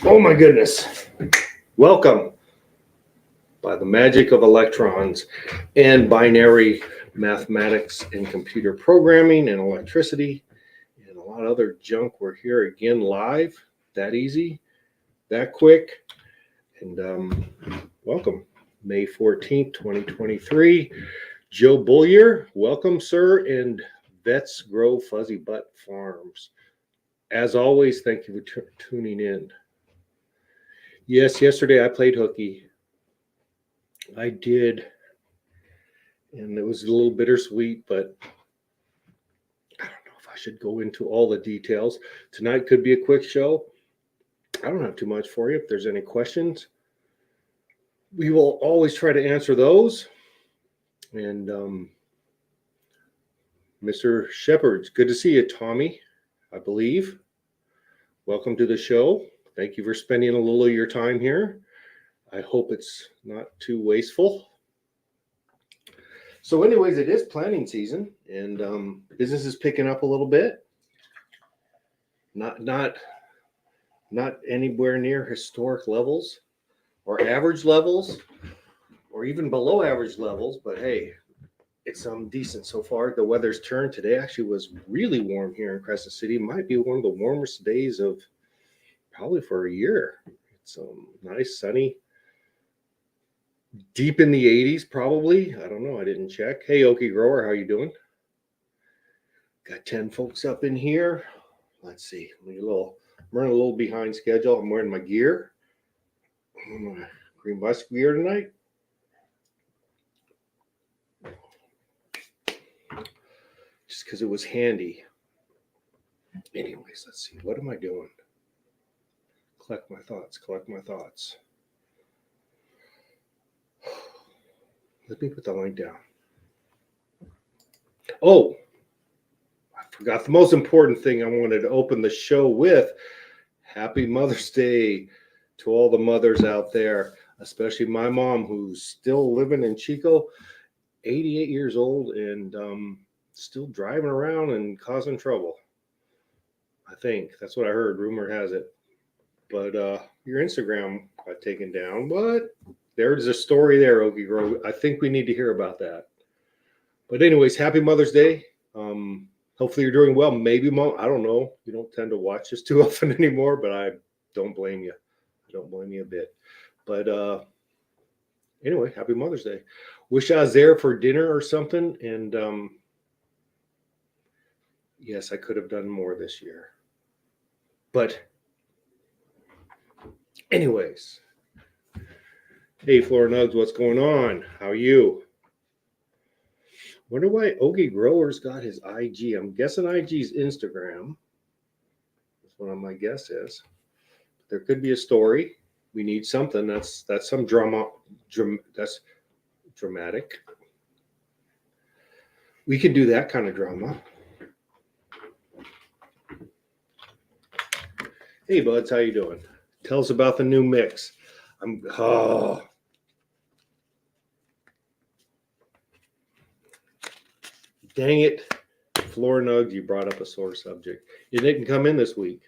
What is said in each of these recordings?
Oh my goodness. Welcome by the magic of electrons and binary mathematics and computer programming and electricity and a lot of other junk. We're here again live, that easy, that quick. And welcome, May 14th, 2023. Joe Bullier, welcome, sir, and Vets Grow Fuzzy Butt Farms. As always, thank you for tuning in. Yes, yesterday I played hooky. I did, and it was a little bittersweet, but I don't know if I should go into all the details. Tonight could be a quick show. I don't have too much for you. If there's any questions, we will always try to answer those. And Mr. Shepard, good to see you, Tommy, I believe. Welcome to the show. Thank you for spending a little of your time here. I hope it's not too wasteful. So anyways, it is planting season, and business is picking up a little bit. Not anywhere near historic levels or average levels or even below average levels, but hey, it's decent so far. The weather's turned. Today actually was really warm here in Crescent City. Might be one of the warmest days of probably for a year. It's nice, sunny, deep in the 80s probably. I don't know. I didn't check. Hey, Okie Grower, how you doing? Got 10 folks up in here. Let's see. I'm running a little behind schedule. I'm wearing my gear. My Green Musk gear tonight. Just because it was handy. Anyways, let's see. What am I doing? Collect my thoughts. Let me put the line down. Oh, I forgot the most important thing I wanted to open the show with. Happy Mother's Day to all the mothers out there, especially my mom who's still living in Chico, 88 years old, and still driving around and causing trouble. I think that's what I heard. Rumor has it. But your Instagram got taken down. What? There's a story there, Okie Grove. I think we need to hear about that. But anyways, happy Mother's Day. Hopefully you're doing well. Maybe, Mom, I don't know. You don't tend to watch this too often anymore, but I don't blame you. I don't blame you a bit. But anyway, happy Mother's Day. Wish I was there for dinner or something. And yes, I could have done more this year. But anyways, hey, Flora Nugs, what's going on? How are you? Wonder why Ogie Grower's got his IG. I'm guessing IG's Instagram. That's what my guess is. There could be a story. We need something. That's some drama. That's dramatic. We could do that kind of drama. Hey, buds, how you doing? Tell us about the new mix. Dang it, Flora Nugs, you brought up a sore subject. It didn't come in this week.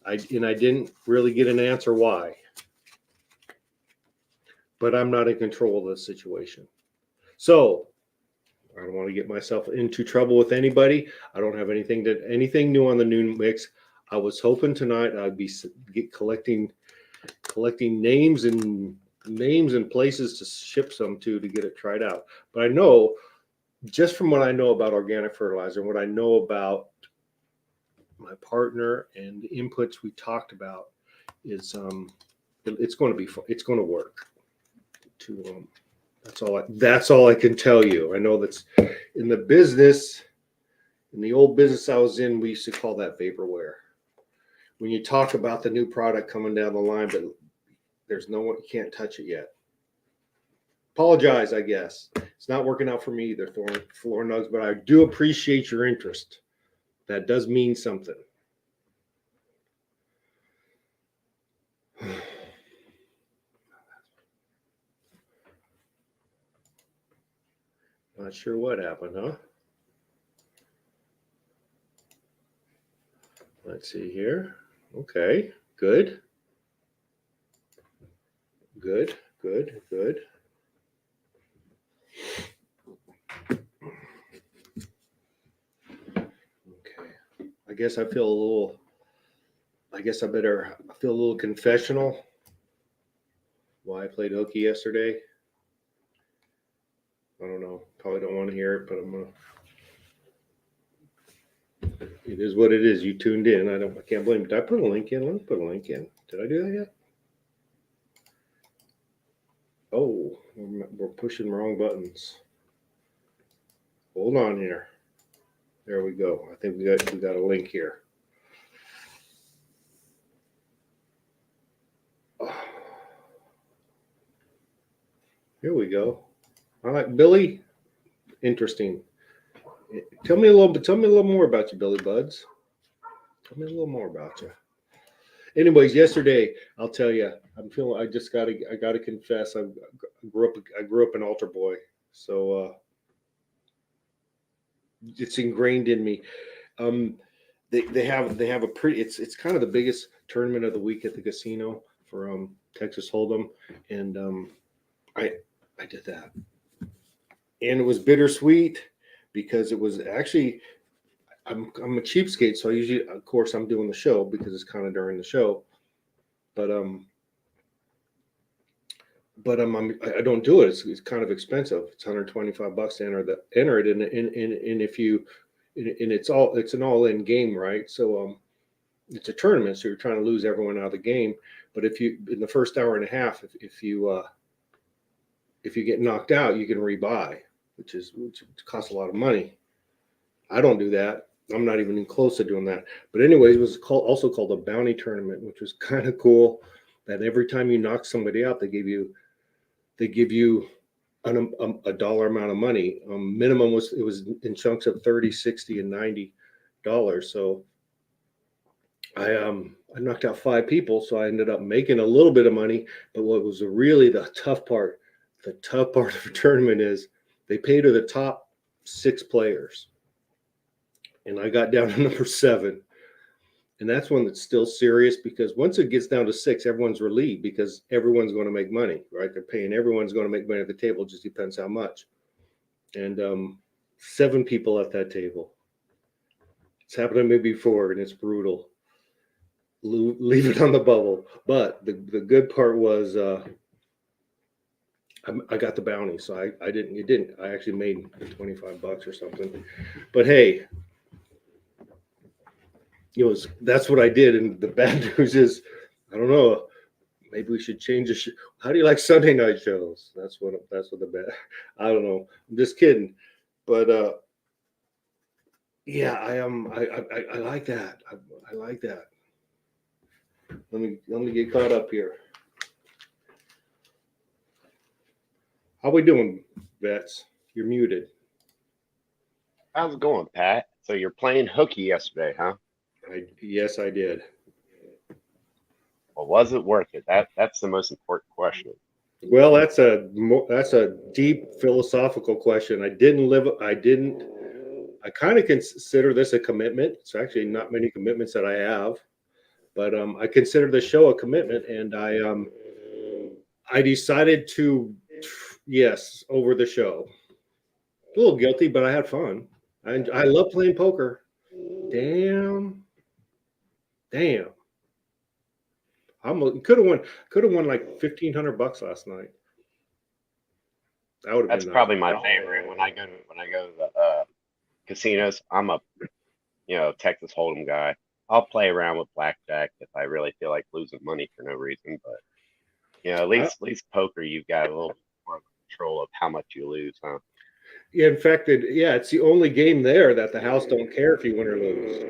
I didn't really get an answer why. But I'm not in control of the situation. So I don't want to get myself into trouble with anybody. I don't have anything new on the new mix. I was hoping tonight I'd be collecting names and places to ship some to get it tried out. But I know, just from what I know about organic fertilizer and what I know about my partner and the inputs we talked about, is it's going to work. That's all I can tell you. I know that's in the business. In the old business I was in, we used to call that vaporware. When you talk about the new product coming down the line, but there's no one, you can't touch it yet. Apologize, I guess. It's not working out for me either, Flora Nugs, but I do appreciate your interest. That does mean something. Not sure what happened, huh? Let's see here. Okay, good. Good, good, good. Okay. I guess I feel a little. I guess I feel a little confessional. Why I played hooky yesterday. I don't know. Probably don't want to hear it, but I'm gonna. It is what it is. You tuned in. I can't blame you. Did I put a link in? Let me put a link in. Did I do that yet? Oh, we're pushing wrong buttons. Hold on here. There we go. I think we got a link here. Here we go. I like Billy. Interesting. Tell me a little more about you, Billy Buds. Tell me a little more about you. Anyways, yesterday I'll tell you, I gotta confess, I grew up an altar boy, so it's ingrained in me. Um, they have a pretty. It's kind of the biggest tournament of the week at the casino for Texas Hold'em, and I I did that, and it was bittersweet because it was actually I'm a cheapskate, so I usually, of course, I'm doing the show because it's kind of during the show, but I don't do it. It's kind of expensive. It's $125 to enter it, and if you and it's an all in game, right? So it's a tournament, so you're trying to lose everyone out of the game. But if you in the first hour and a half, if you get knocked out, you can rebuy, which costs a lot of money. I don't do that. I'm not even close to doing that. But anyways, it was also called a bounty tournament, which was kind of cool. That every time you knock somebody out, they give you a dollar amount of money. Minimum was in chunks of 30, 60, and $90. So I knocked out 5 people, so I ended up making a little bit of money. But what was really the tough part of the tournament is they pay to the top 6 players, and I got down to number 7. And that's one that's still serious because once it gets down to 6, everyone's relieved because everyone's going to make money, right? They're paying, everyone's going to make money at the table. It just depends how much. And 7 people at that table. It's happened to me before, and it's brutal. Leave it on the bubble. But the good part was I got the bounty, so I didn't. I actually made $25 or something. But hey, that's what I did. And the bad news is, I don't know. Maybe we should change the show. How do you like Sunday night shows? That's what the bad. I don't know. I'm just kidding. But yeah, I like that. I like that. Let me get caught up here. How we doing, Vets? You're muted. How's it going, Pat? So you're playing hooky yesterday, huh? Yes, I did. Well, was it worth it? That's the most important question. Well, that's a deep philosophical question. I kind of consider this a commitment. It's actually not many commitments that I have, but I consider the show a commitment, and I decided to yes over the show. A little guilty, but I had fun. I love playing poker. Damn. Could have won like $1,500 last night. That would have That's been nice. probably my favorite. When I go to the casinos, I'm a Texas Hold'em guy. I'll play around with blackjack if I really feel like losing money for no reason. But at least poker, you've got a little more control of how much you lose, huh? Yeah, in fact, it's the only game there that the house don't care if you win or lose.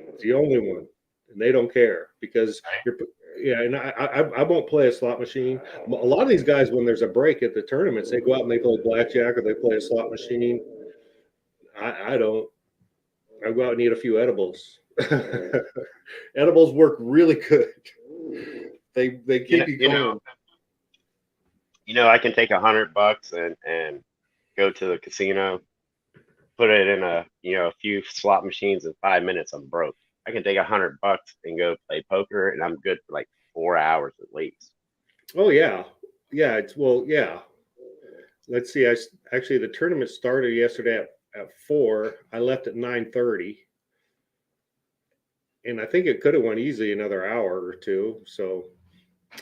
It's the only one, and they don't care because you're. Yeah, and I won't play a slot machine. A lot of these guys, when there's a break at the tournaments, they go out and they play blackjack or they play a slot machine. I don't. I go out and eat a few edibles. Edibles work really good. They keep you going. I can take $100 and go to the casino, put it in a few slot machines in 5 minutes. I'm broke. I can take $100 and go play poker, and I'm good for like 4 hours at least. Oh yeah, yeah, yeah. Let's see. Actually, the tournament started yesterday at 4. I left at 9:30, and I think it could have went easily another hour or two. So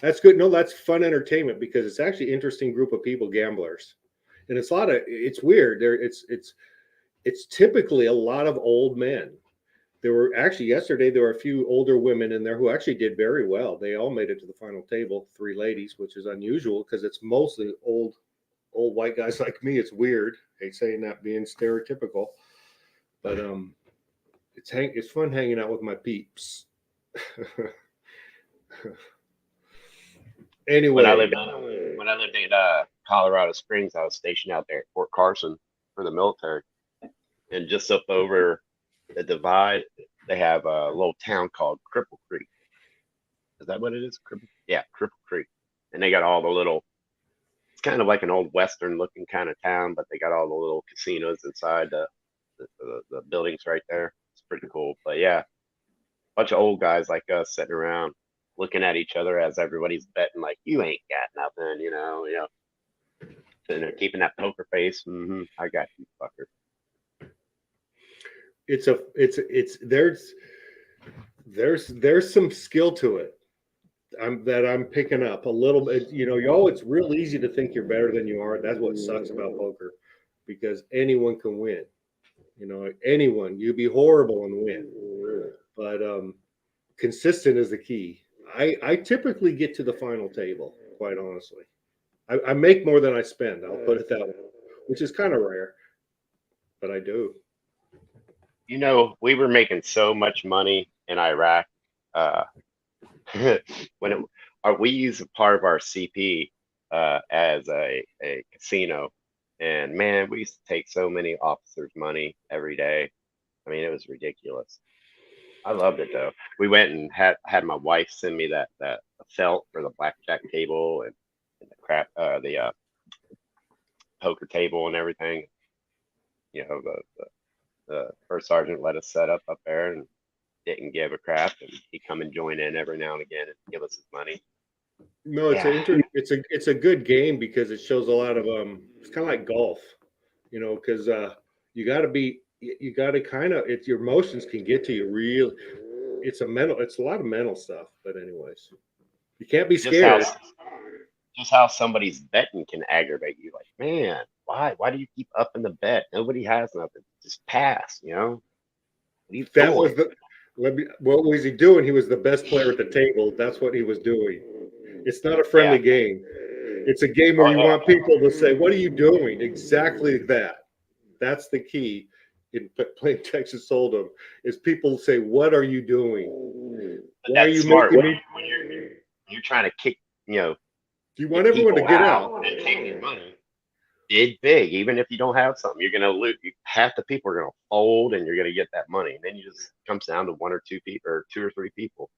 that's good. No, that's fun entertainment because it's actually an interesting group of people, gamblers, and it's weird. It's typically a lot of old men. There were actually yesterday there were a few older women in there who actually did very well. They all made it to the final table, 3 ladies, which is unusual because it's mostly old white guys like me. It's weird. I hate saying that being stereotypical, but it's fun hanging out with my peeps. When I Anyway, lived when I lived in Colorado Springs, I was stationed out there at Fort Carson for the military, and just up over the divide, they have a little town called Cripple Creek. Is that what it is? Yeah, Cripple Creek. And they got all the little. It's kind of like an old western looking kind of town, but they got all the little casinos inside the buildings right there. It's pretty cool. But yeah, bunch of old guys like us sitting around looking at each other as everybody's betting like you ain't got nothing, and they're keeping that poker face. I got you, fucker. it's there's some skill to it. I'm picking up a little bit. It's real easy to think you're better than you are. That's what sucks about poker, because anyone can win. Anyone. You'd be horrible and win, but consistent is the key. I typically get to the final table, quite honestly. I make more than I spend. I'll put it that way, which is kind of rare, but I do. We were making so much money in Iraq. Uh, when we use a part of our CP as a casino, and man, we used to take so many officers' money every day. I mean, it was ridiculous. I loved it though. We went and had my wife send me that felt for the blackjack table and the poker table and everything. The first sergeant let us set up there and didn't give a crap, and he'd come and join in every now and again and give us his money. No, Yeah, it's a good game because it shows a lot of It's kind of like golf, because you got to kind of it's your emotions can get to you real. It's a lot of mental stuff. But anyways, you can't be just how scared. just how somebody's betting can aggravate you. Like, man, why do you keep upping the bet? Nobody has nothing. Just pass. What are you That was doing? the what was he doing? He was the best player at the table. That's what he was doing. It's not a Yeah. friendly game. It's a game where Oh you yeah. want people to say, "What are you doing?" Exactly that. That's the key in playing Texas Hold'em. Is people say, "What are you doing? But Why are that's you smart making when me?" you're trying to Do you want get everyone to people get out out? and take their money. Bid big, even if you don't have something, you're gonna lose. Half the people are gonna fold, and you're gonna get that money. And then you just comes down to one or two people, or two or three people.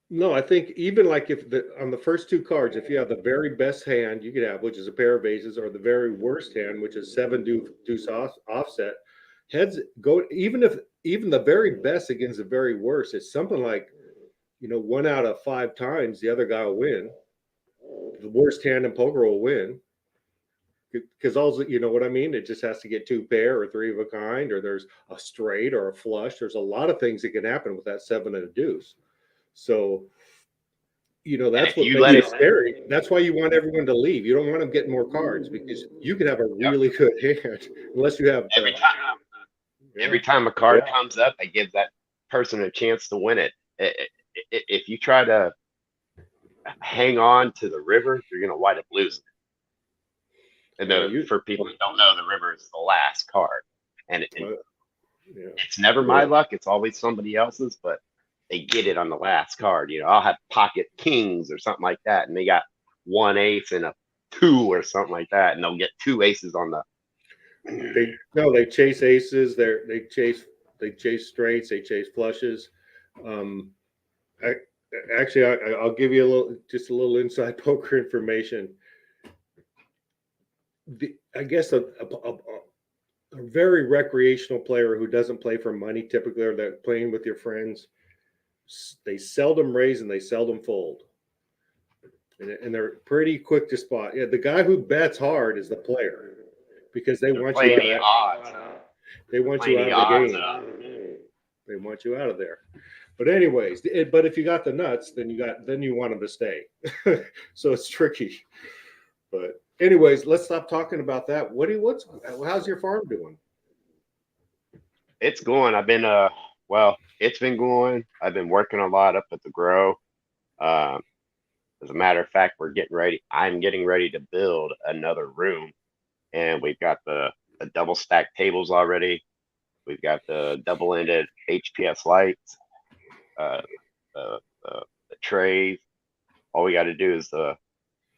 No, I think even like if on the first 2 cards, if you have the very best hand you could have, which is a pair of aces, or the very worst hand, which is seven deuce offset, heads go. Even the very best against the very worst, it's something like 1 out of 5 times the other guy will win. The worst hand in poker will win because also you know what I mean. It just has to get 2 pair or 3 of a kind, or there's a straight or a flush. There's a lot of things that can happen with that seven and a deuce. So And that's if what you makes let it it, scary. That's why you want everyone to leave. You don't want them getting more cards because you could have a yep, really good hand unless you have every the time, yeah. a card comes up, they give that person a chance to win it. If you try to hang on to the river, you're gonna wind up losing. And Yeah, you for people that don't know, the river is the last card, and uh, yeah. it's never my luck. It's always somebody else's, but they get it on the last card. I'll have pocket kings or something like that, and they got one ace and a two or something like that, and they'll get two aces on the. They chase aces. They chase straights. They chase flushes. Um, I actually I'll give you a little inside poker information. I guess a very recreational player who doesn't play for money typically, or they're playing with your friends, they seldom raise and they seldom fold. and they're pretty quick to spot. Yeah, the guy who bets hard is the player because they They're want you playing out the of odds. they want you Playing out the of the odds game. up. They want you out of there. But anyways, but if you got the nuts, then you want them to stay. So it's tricky. But anyways, let's stop talking about that. How's your farm doing? It's going. It's been going. I've been working a lot up at the grow. Um, as a matter of fact, we're getting ready. I'm getting ready to build another room, and we've got the double stack tables already. We've got the double ended HPS lights, uh, the trays. All we got to do is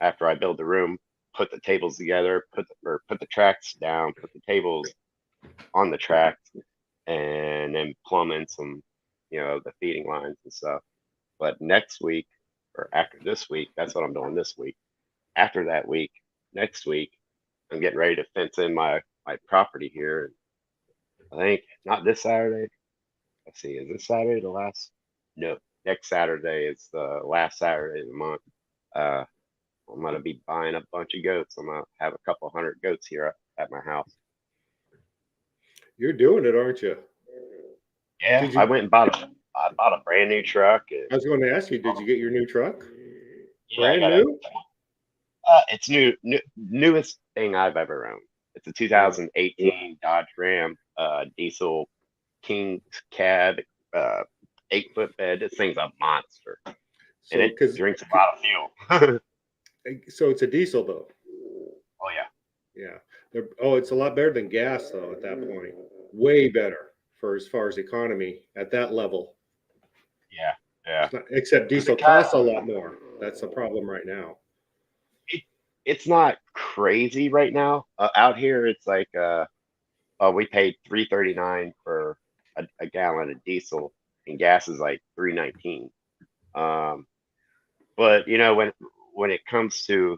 after I build the room, put the tables together, put the tracks down, put the tables on the tracks, and then plumb in some, the feeding lines and stuff. But next week or after this week, that's what I'm doing this week. After that week, next week, I'm getting ready to fence in my property here. I think not this Saturday. Let's see, is this Saturday the last? No, next Saturday is the last Saturday of the month. Uh, I'm gonna be buying a bunch of goats. I'm gonna have a couple hundred goats here at my house. You're doing it, aren't you? Yeah, Did I you? went and bought a brand new truck. I was going to ask you, did you get your new truck? Yeah, I Brand got a. new? It's newest thing I've ever owned. It's a Yeah. 2018 Dodge Ram, diesel king cab, uh, 8 foot bed. This thing's a monster, and So, it because drinks a lot of fuel. so it's a diesel though. Oh yeah, Yeah. Oh, it's a lot better than gas though at that point. Way better for as far as economy at that level. yeah, yeah. Except Because the diesel costs a lot more. That's the problem right now. it, it's not crazy right now. Out here, it's like we paid 3.39 for a gallon of diesel, and gas is like 3.19. Um, but when it comes to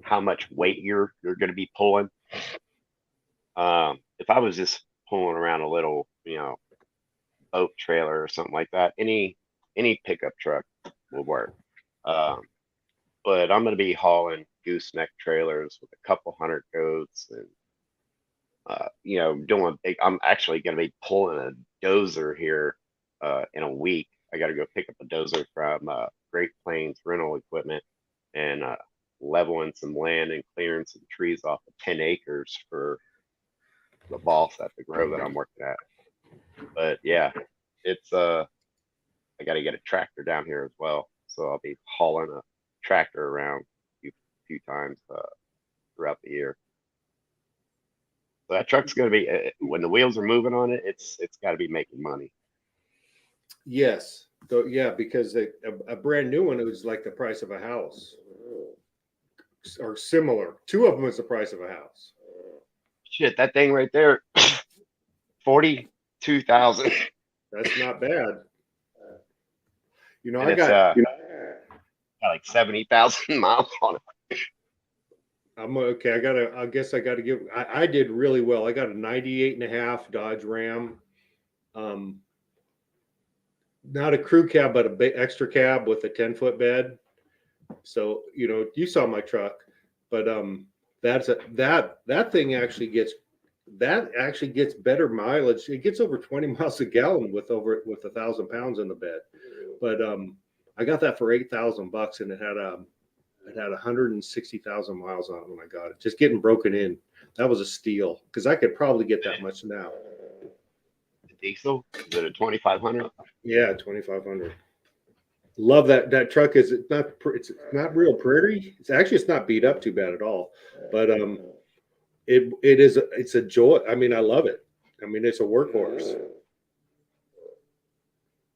how much weight you're going to be pulling, if I was just pulling around a little, boat trailer or something like that, any pickup truck will work. Um, but I'm going to be hauling gooseneck trailers with a couple hundred goats and doing big. I'm actually going to be pulling a dozer here in a week. I got to go pick up a dozer from Great Plains Rental Equipment and leveling some land and clearing some trees off of 10 acres for the boss at the grow that I'm working at. But yeah, it's I got to get a tractor down here as well, so I'll be hauling a tractor around a few times throughout the year. So that truck's going to be when the wheels are moving on it. It's got to be making money. Yes. So, yeah, because a brand new one, it was like the price of a house or similar. Two of them is the price of a house. Shit, that thing right there, 42,000, That's not bad. and I it's got, got like 70,000 miles on it. I'm okay. I guess I got to give, I did really well. I got a 98 and a half Dodge Ram. Um, Not a crew cab, but a big extra cab with a 10-foot bed. So, you saw my truck, but that thing actually gets better mileage. It gets over 20 miles a gallon with 1,000 pounds in the bed. But I got that for $8,000 and it had 160,000 miles on it when I got it. Just getting broken in. That was a steal because I could probably get that much now. The diesel, is it a 2,500? Yeah, 2,500. Love that truck. It's not real pretty. It's not beat up too bad at all, but it's a joy. I mean, I love it. I mean, it's a workhorse.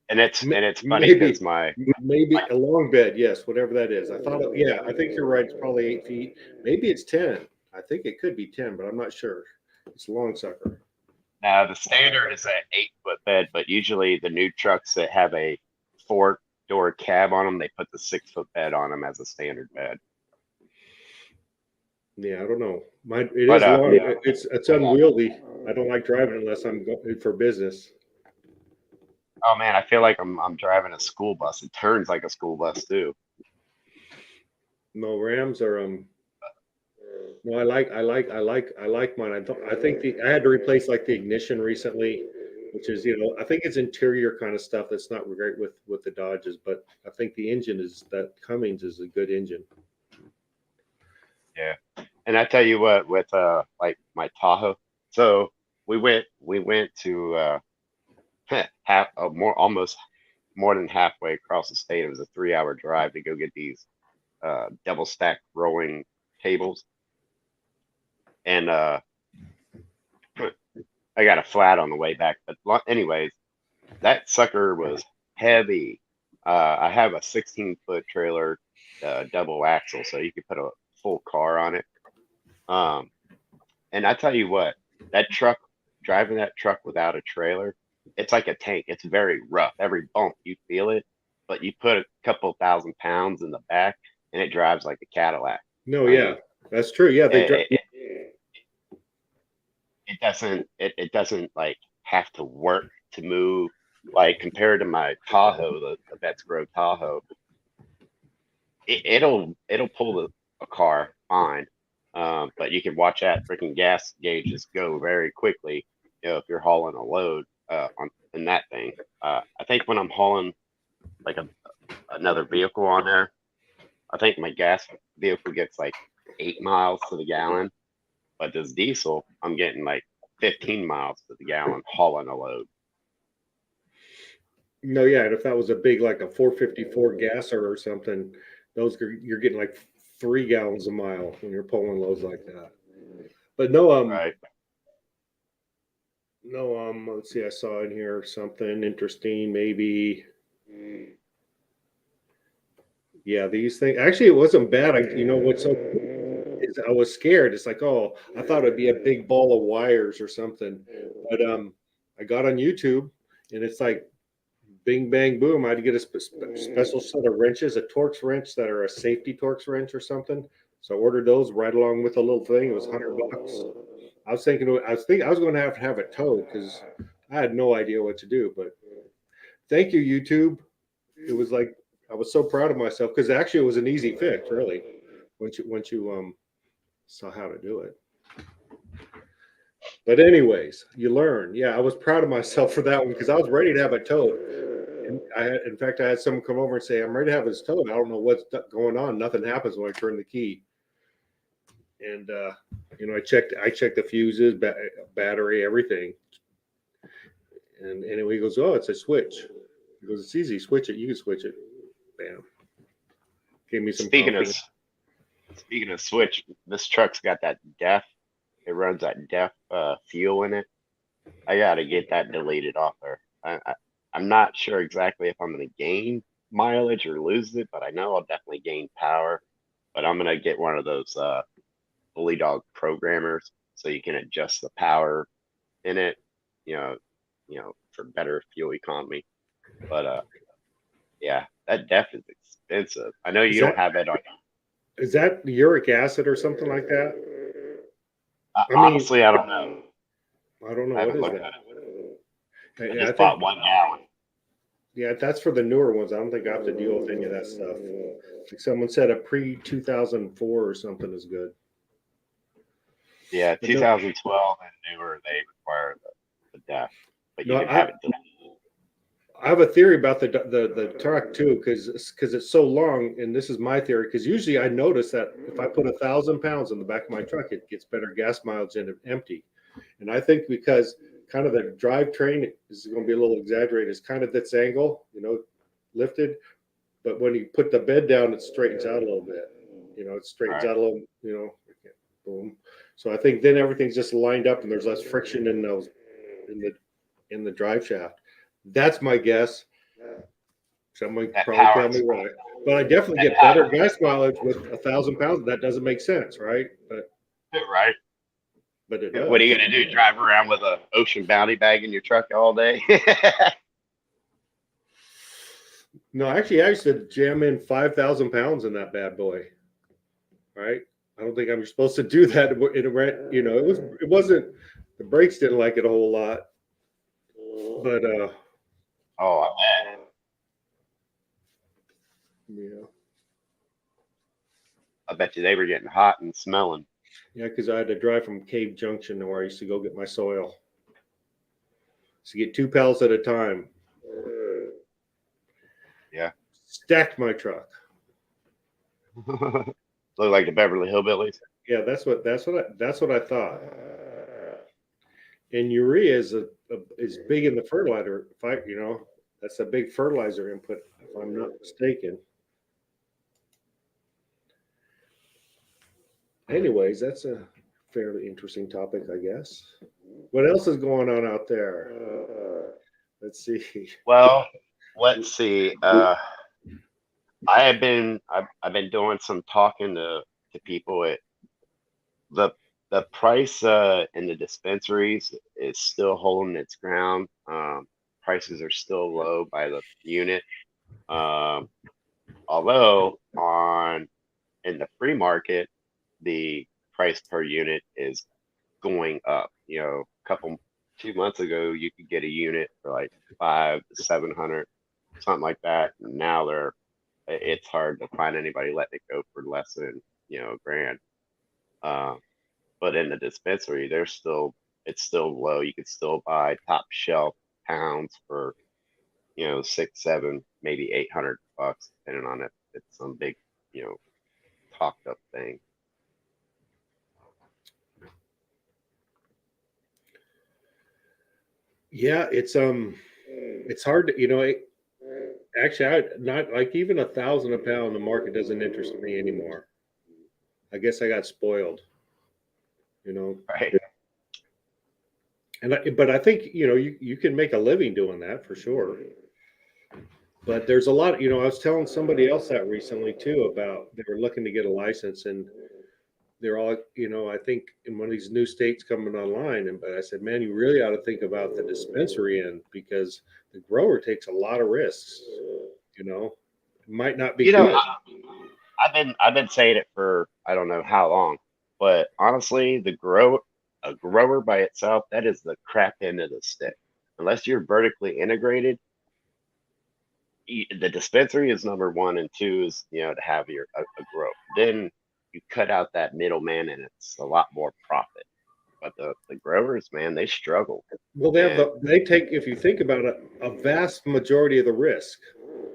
And it's funny Maybe because my a long bed, yes, whatever that is. Yeah, I think you're right. It's probably 8 feet. Maybe it's 10. I think it could be 10, but I'm not sure. It's a long sucker. now the standard is an 8 foot bed, but usually the new trucks that have a 4-door cab on them, they put the 6 foot bed on them as a standard bed. Yeah, I don't know. It But is long. It's unwieldy. I don't like driving unless I'm going for business. oh man, I feel like I'm driving a school bus. It turns like a school bus too. No, Rams are no, I like mine. I think I had to replace like the ignition recently, which is, I think it's interior kind of stuff that's not great with the Dodges, but I think the engine is that Cummins is a good engine. Yeah. And I tell you what, with like my Tahoe, so we went to half more almost more than halfway across the state. It was a 3 hour drive to go get these double stack rolling tables, and I got a flat on the way back. But anyways, that sucker was heavy. I have a 16-foot trailer, double axle, so you could put a full car on it. Um, and I tell you what, that truck, driving that truck without a trailer, it's like a tank. It's very rough. Every bump you feel it, but you put a couple thousand pounds in the back, and it drives like a Cadillac. No, I yeah, mean, that's true. Yeah, they drive. it, it, it doesn't like have to work to move. Like compared to my Tahoe, the Betts Grove Tahoe, it'll pull a car fine, but you can watch that freaking gas gauges go very quickly. If you're hauling a load on in that thing, I think when I'm hauling like another vehicle on there, I think my gas vehicle gets like 8 miles to the gallon, but this diesel, I'm getting like 15 miles to the gallon hauling a load. No, yeah, and if that was a big like a 454 gasser or something, you're getting like 3 gallons a mile when you're pulling loads like that. But no, Right. no, let's see, I saw in here something interesting, maybe. Yeah, these things actually it wasn't bad. What's so cool is I was scared. It's like, oh, I thought it'd be a big ball of wires or something. But I got on YouTube and it's like bing bang boom. I had to get a special set of wrenches, a Torx wrench that are a safety Torx wrench or something. So I ordered those right along with the little thing. It was $100. I was going to have it towed because I had no idea what to do. But thank you, YouTube. It was like I was so proud of myself because actually it was an easy fix, really, once you saw how to do it. But anyways, you learn. Yeah, I was proud of myself for that one because I was ready to have it towed. And in fact, I had someone come over and say, "I'm ready to have this towed. I don't know what's going on. Nothing happens when I turn the key." And I checked the fuses, battery, everything. And anyway, he goes, "Oh, it's a switch." He goes, "It's easy. Switch it. You can switch it." Bam. Gave me some Speaking of confidence. speaking of switch, this truck's got that DEF. It runs that DEF fuel in it. I gotta get that deleted off there. I'm not sure exactly if I'm gonna gain mileage or lose it, but I know I'll definitely gain power. But I'm gonna get one of those bully dog programmers so you can adjust the power in it, you know, for better fuel economy. But yeah, that DEF is expensive. I know Is you don't that have that on. is that uric acid or something like that? I mean, Honestly, I don't know. I don't know I what haven't is looked that. at it. I Yeah, I just think bought 1 gallon. yeah, that's for the newer ones. I don't think I have to deal with any of that stuff. Like someone said, a pre 2004 or something is good. Yeah, But no, 2012 and newer, they require the DEF, but you no, can have it deleted. I have a theory about the truck too, because it's so long, and this is my theory. Because usually I notice that if I put 1,000 pounds in the back of my truck, it gets better gas mileage than empty. And I think because kind of the drivetrain is going to be a little exaggerated, it's kind of this angle, lifted. But when you put the bed down, it straightens out a little bit. It straightens Right. out a little. Boom. So I think then everything's just lined up, and there's less friction in the in the drive shaft. That's my guess. Someone could That probably power, tell me why. But I definitely that get better power, gas mileage with 1,000 pounds. That doesn't make sense, right? right? But it What are you does. gonna do? Drive around with a ocean bounty bag in your truck all day? No, actually, I used to jam in 5,000 pounds in that bad boy. Right? I don't think I'm supposed to do that. It wasn't. The brakes didn't like it a whole lot, but Oh, man. yeah. I bet you they were getting hot and smelling. Yeah, because I had to drive from Cave Junction to where I used to go get my soil. So get 2 pallets at a time. Yeah. Stacked my truck. Look like the Beverly Hillbillies. Yeah, that's what I thought. And urea is big in the fertilizer. That's a big fertilizer input, if I'm not mistaken. Anyways, that's a fairly interesting topic, I guess. What else is going on out there? Let's see. Well, let's see. I've been doing some talking to people. The the price in the dispensaries is still holding its ground. Prices are still low by the unit. Um, Although on in the free market, the price per unit is going up. A couple 2 months ago, you could get a unit for like 500 to 700, something like that. And now it's hard to find anybody letting it go for less than a grand. Um, but in the dispensary, it's still low. You could still buy top shelf pounds for 6, 7, maybe $800, depending on if it's some big you know talked up thing. Yeah, it's hard to actually, I not like even 1,000 a pound in the market doesn't interest me anymore. I guess I got spoiled, you know. Right. But I think you can make a living doing that for sure. But there's a lot. I was telling somebody else that recently too about they were looking to get a license and they're all I think in one of these new states coming online. And but I said, man, you really ought to think about the dispensary end because the grower takes a lot of risks. You know, it might not be You know, good. I've been saying it for I don't know how long, but honestly, a grower by itself, that is the crap end of the stick. Unless you're vertically integrated, the dispensary is number one, and two is to have a grow. Then you cut out that middleman, and it's a lot more profit. But the growers, man, they struggle. Well, And they take, if you think about it, a vast majority of the risk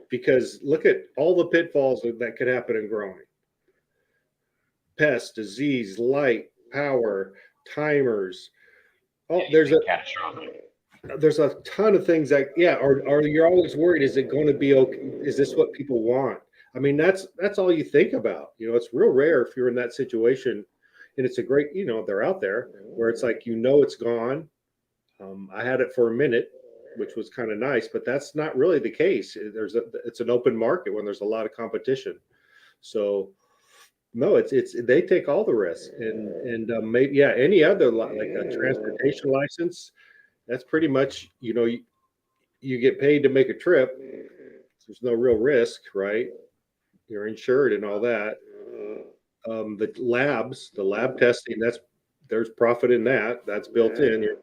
because look at all the pitfalls that could happen in growing: pest, disease, light, power, timers. Oh, yeah, you can catastrophic. there's a ton of things that or you're always worried, is it going to be okay, is this what people want? I mean, that's all you think about. It's real rare if you're in that situation, and it's a great, they're out there where it's like it's gone. I had it for a minute, which was kind of nice, but that's not really the case. It's an open market when there's a lot of competition. So no, it's they take all the risks, and maybe any other like a transportation license. That's pretty much you get paid to make a trip. There's no real risk, right? You're insured and all that. The lab testing, there's profit in that. That's built in.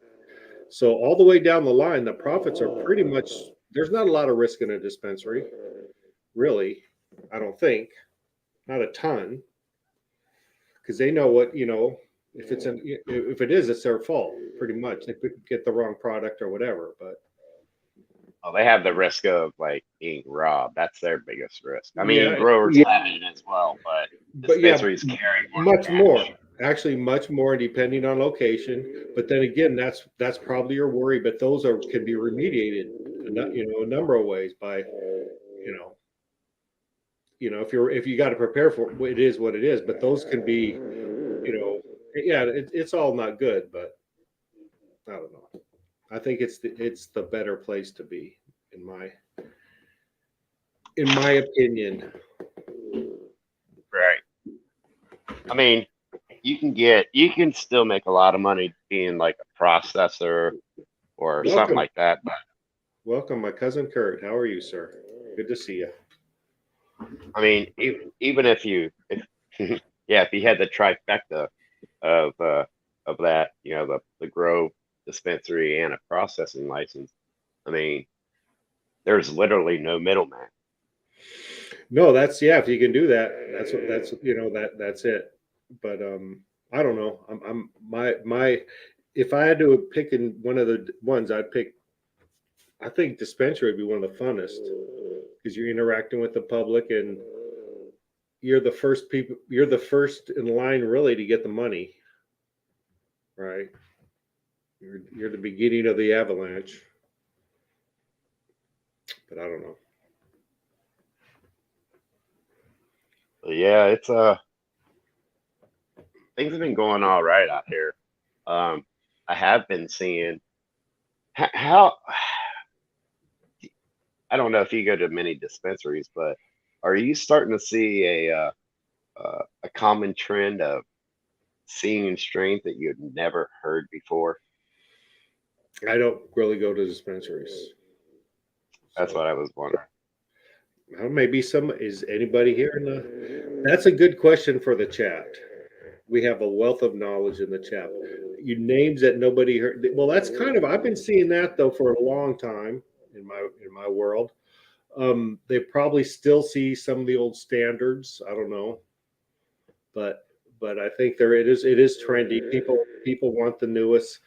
So all the way down the line, the profits are pretty much. There's not a lot of risk in a dispensary, really. I don't think, not a ton, because they know what. If it is, it's their fault. Pretty much, they could get the wrong product or whatever. But Well, they have the risk of like being robbed. That's their biggest risk. I mean, yeah, growers have it as well, but but yeah, dispensaries carry more much more. cash. Actually, much more depending on location. But then again, that's probably your worry. But those are can be remediated, a number of ways by, you know, if you got to prepare for it, it is what it is. But those can be, yeah, it's all not good. But I don't know. I think it's the better place to be in my opinion. Right. I mean, you can still make a lot of money being like a processor or something Welcome, like that. But welcome, my cousin Kurt. How are you, sir? Good to see you. I mean, even if yeah, if you had the trifecta of that, the grow dispensary and a processing license, I mean, there's literally no middleman. No, that's yeah. If you can do that, that's that's it. But I don't know. I'm my if I had to pick in one of the ones, I'd pick. I think dispensary would be one of the funnest because you're interacting with the public and you're the first people. You're the first in line really to get the money, right? You're the beginning of the avalanche. But I don't know. But yeah, it's things have been going all right out here. Um, I have been seeing how I don't know if you go to many dispensaries, but are you starting to see a common trend of seeing strains that you had never heard before? I don't really go to dispensaries, That's so what I was wondering. maybe some is anybody here in the. That's a good question for the chat. We have a wealth of knowledge in the chat. You names that nobody heard. Well, that's kind of I've been seeing that though for a long time in my world. They probably still see some of the old standards. I don't know, but I think there it is trendy. People want the newest.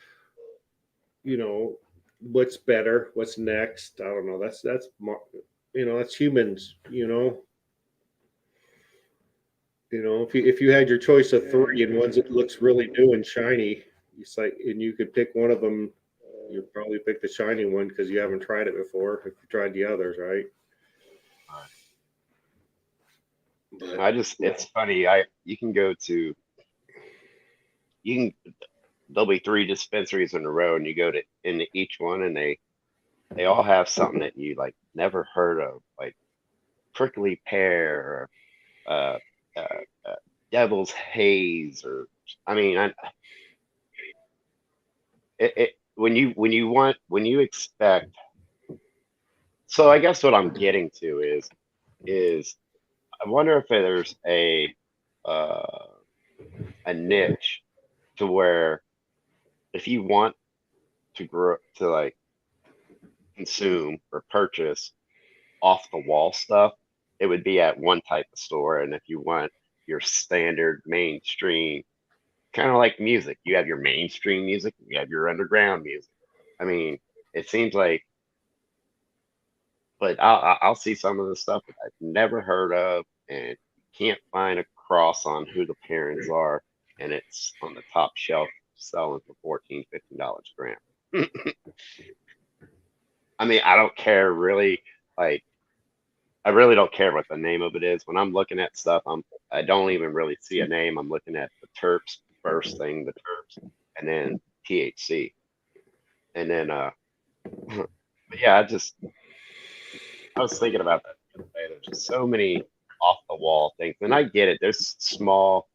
You know, what's better, what's next. I don't know. That's humans. If you had your choice of three and ones that looks really new and shiny, it's like, and you could pick one of them, you'd probably pick the shiny one because you haven't tried it before. If you tried the others, right? Right. But I just it's funny. I you can go to you can there'll be three dispensaries in a row, and you go to into each one, and they all have something that you like never heard of, like prickly pear, or uh, uh, devil's haze, or I mean, when you expect. So I guess what I'm getting to is I wonder if there's uh, a niche to where if you want to grow to like consume or purchase off the wall stuff, it would be at one type of store. And if you want your standard mainstream, kind of like music, you have your mainstream music, you have your underground music. I mean, it seems like, but I'll see some of the stuff that I've never heard of, and can't find a cross on who the parents are, and it's on the top shelf selling for 14, $15 a gram. I mean, I don't care really. Like, I really don't care what the name of it is. When I'm looking at stuff, I don't even really see a name. I'm looking at the terps first thing, the terps, and then THC, and then but yeah, I was thinking about that the other day. There's just so many off the wall things, and I get it. There's small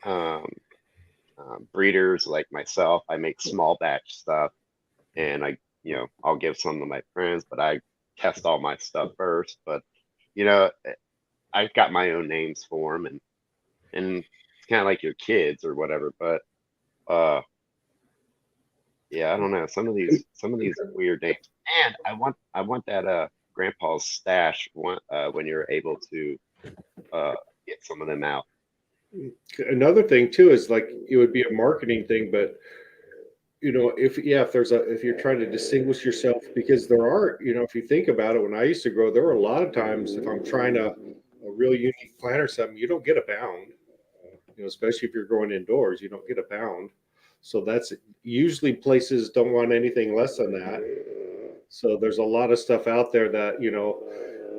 um, breeders like myself. I make small batch stuff, and I'll give some to my friends, but I test all my stuff first. But you know, I've got my own names for them, and it's kind of like your kids or whatever. But yeah, I don't know. Some of these weird names, and I want that grandpa's stash when you're able to uh get some of them out. another thing too is like it would be a marketing thing, but if you're trying to distinguish yourself, because there are, if you think about it, when I used to grow, there were a lot of times if I'm trying a real unique plant or something, you don't get a pound, especially if you're growing indoors, you don't get a pound. So that's usually places don't want anything less than that. So there's a lot of stuff out there that,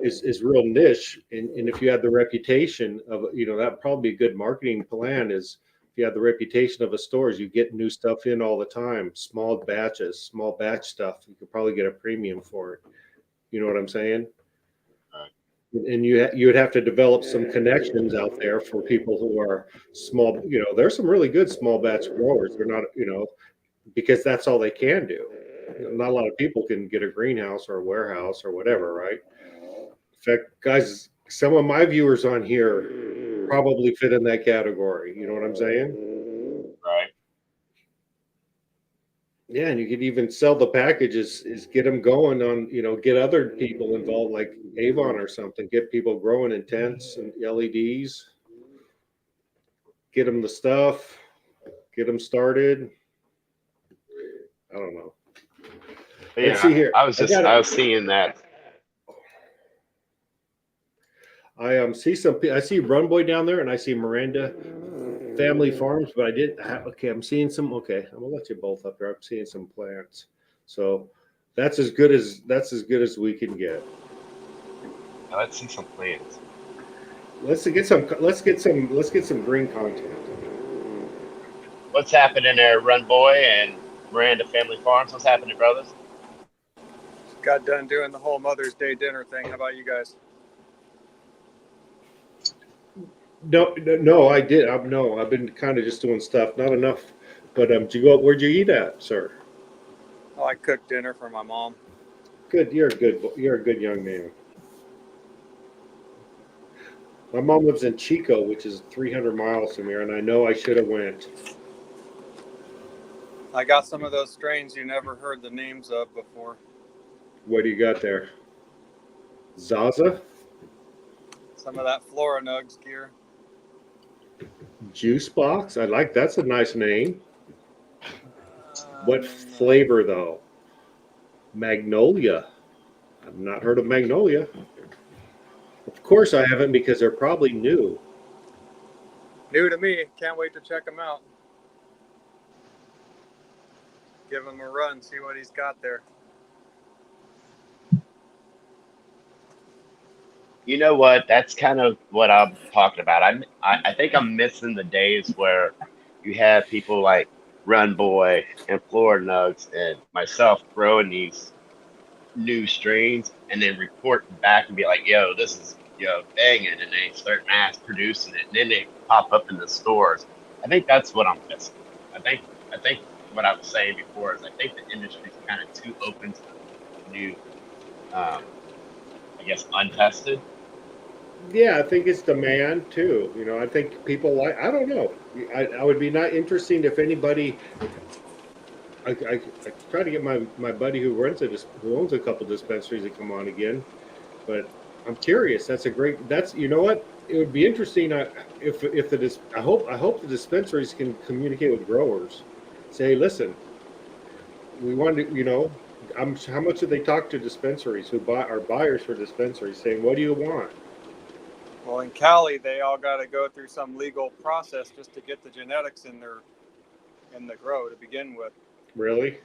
is real niche. And if you had the reputation of, that probably be a good marketing plan is if you have the reputation of a store, is you get new stuff in all the time, small batches, small batch stuff. You could probably get a premium for it. You know what I'm saying? Right. And you would have to develop some connections out there for people who are small. There's some really good small batch growers. They're not, because that's all they can do. Not a lot of people can get a greenhouse or a warehouse or whatever, right? In fact, guys, some of my viewers on here probably fit in that category. You know what I'm saying? Right. Yeah, and you could even sell the packages, is get them going on, get other people involved, like Avon or something, get people growing in tents and LEDs, get them the stuff, get them started. I don't know. But Let's yeah, see here. I was I just got I it. was seeing that. I see I see Run Boy down there, and I see Miranda Family Farms, but I did. Okay, I'm seeing some. Okay, I'm gonna let you both up there. I'm seeing some plants, so that's as good as we can get. Let's see some plants. Let's get some green content. What's happening there, Run Boy and Miranda Family Farms? What's happening, brothers? Got done doing the whole Mother's Day dinner thing. How about you guys? No, no, no, I did. No, I've been kind of just doing stuff, not enough. But did you go? Where'd you eat at, sir? Oh, I cooked dinner for my mom. Good. You're a good young man. My mom lives in Chico, which is 300 miles from here, and I know I should have went. I got some of those strains you never heard the names of before. What do you got there? Zaza Some of that Flora Nugs gear. juice box. I like that's a nice name. What No. flavor though? Magnolia. I've not heard of Magnolia. Of course I haven't because they're probably new. New to me. Can't wait to check him out. Give him a run. See what he's got there. You know what? That's kind of what I'm talking about. I think I'm missing the days where you have people like Run Boy and Florida Nugs and myself growing these new strains and then reporting back and be like, yo, this is banging, and they start mass producing it and then they pop up in the stores. I think that's what I'm missing. I think what I was saying before is I think the industry's kind of too open to new, um, I guess, untested. Yeah, I think it's demand too. I think people like. I don't know. I would be not interesting if anybody. I try to get my buddy who owns a couple dispensaries to come on again, but I'm curious. That's you know what? It would be interesting if I hope the dispensaries can communicate with growers. Say, listen, we want to how much do they talk to dispensaries who are buyers for dispensaries saying, what do you want? Well, in Cali, they all got to go through some legal process just to get the genetics in the grow to begin with. Really?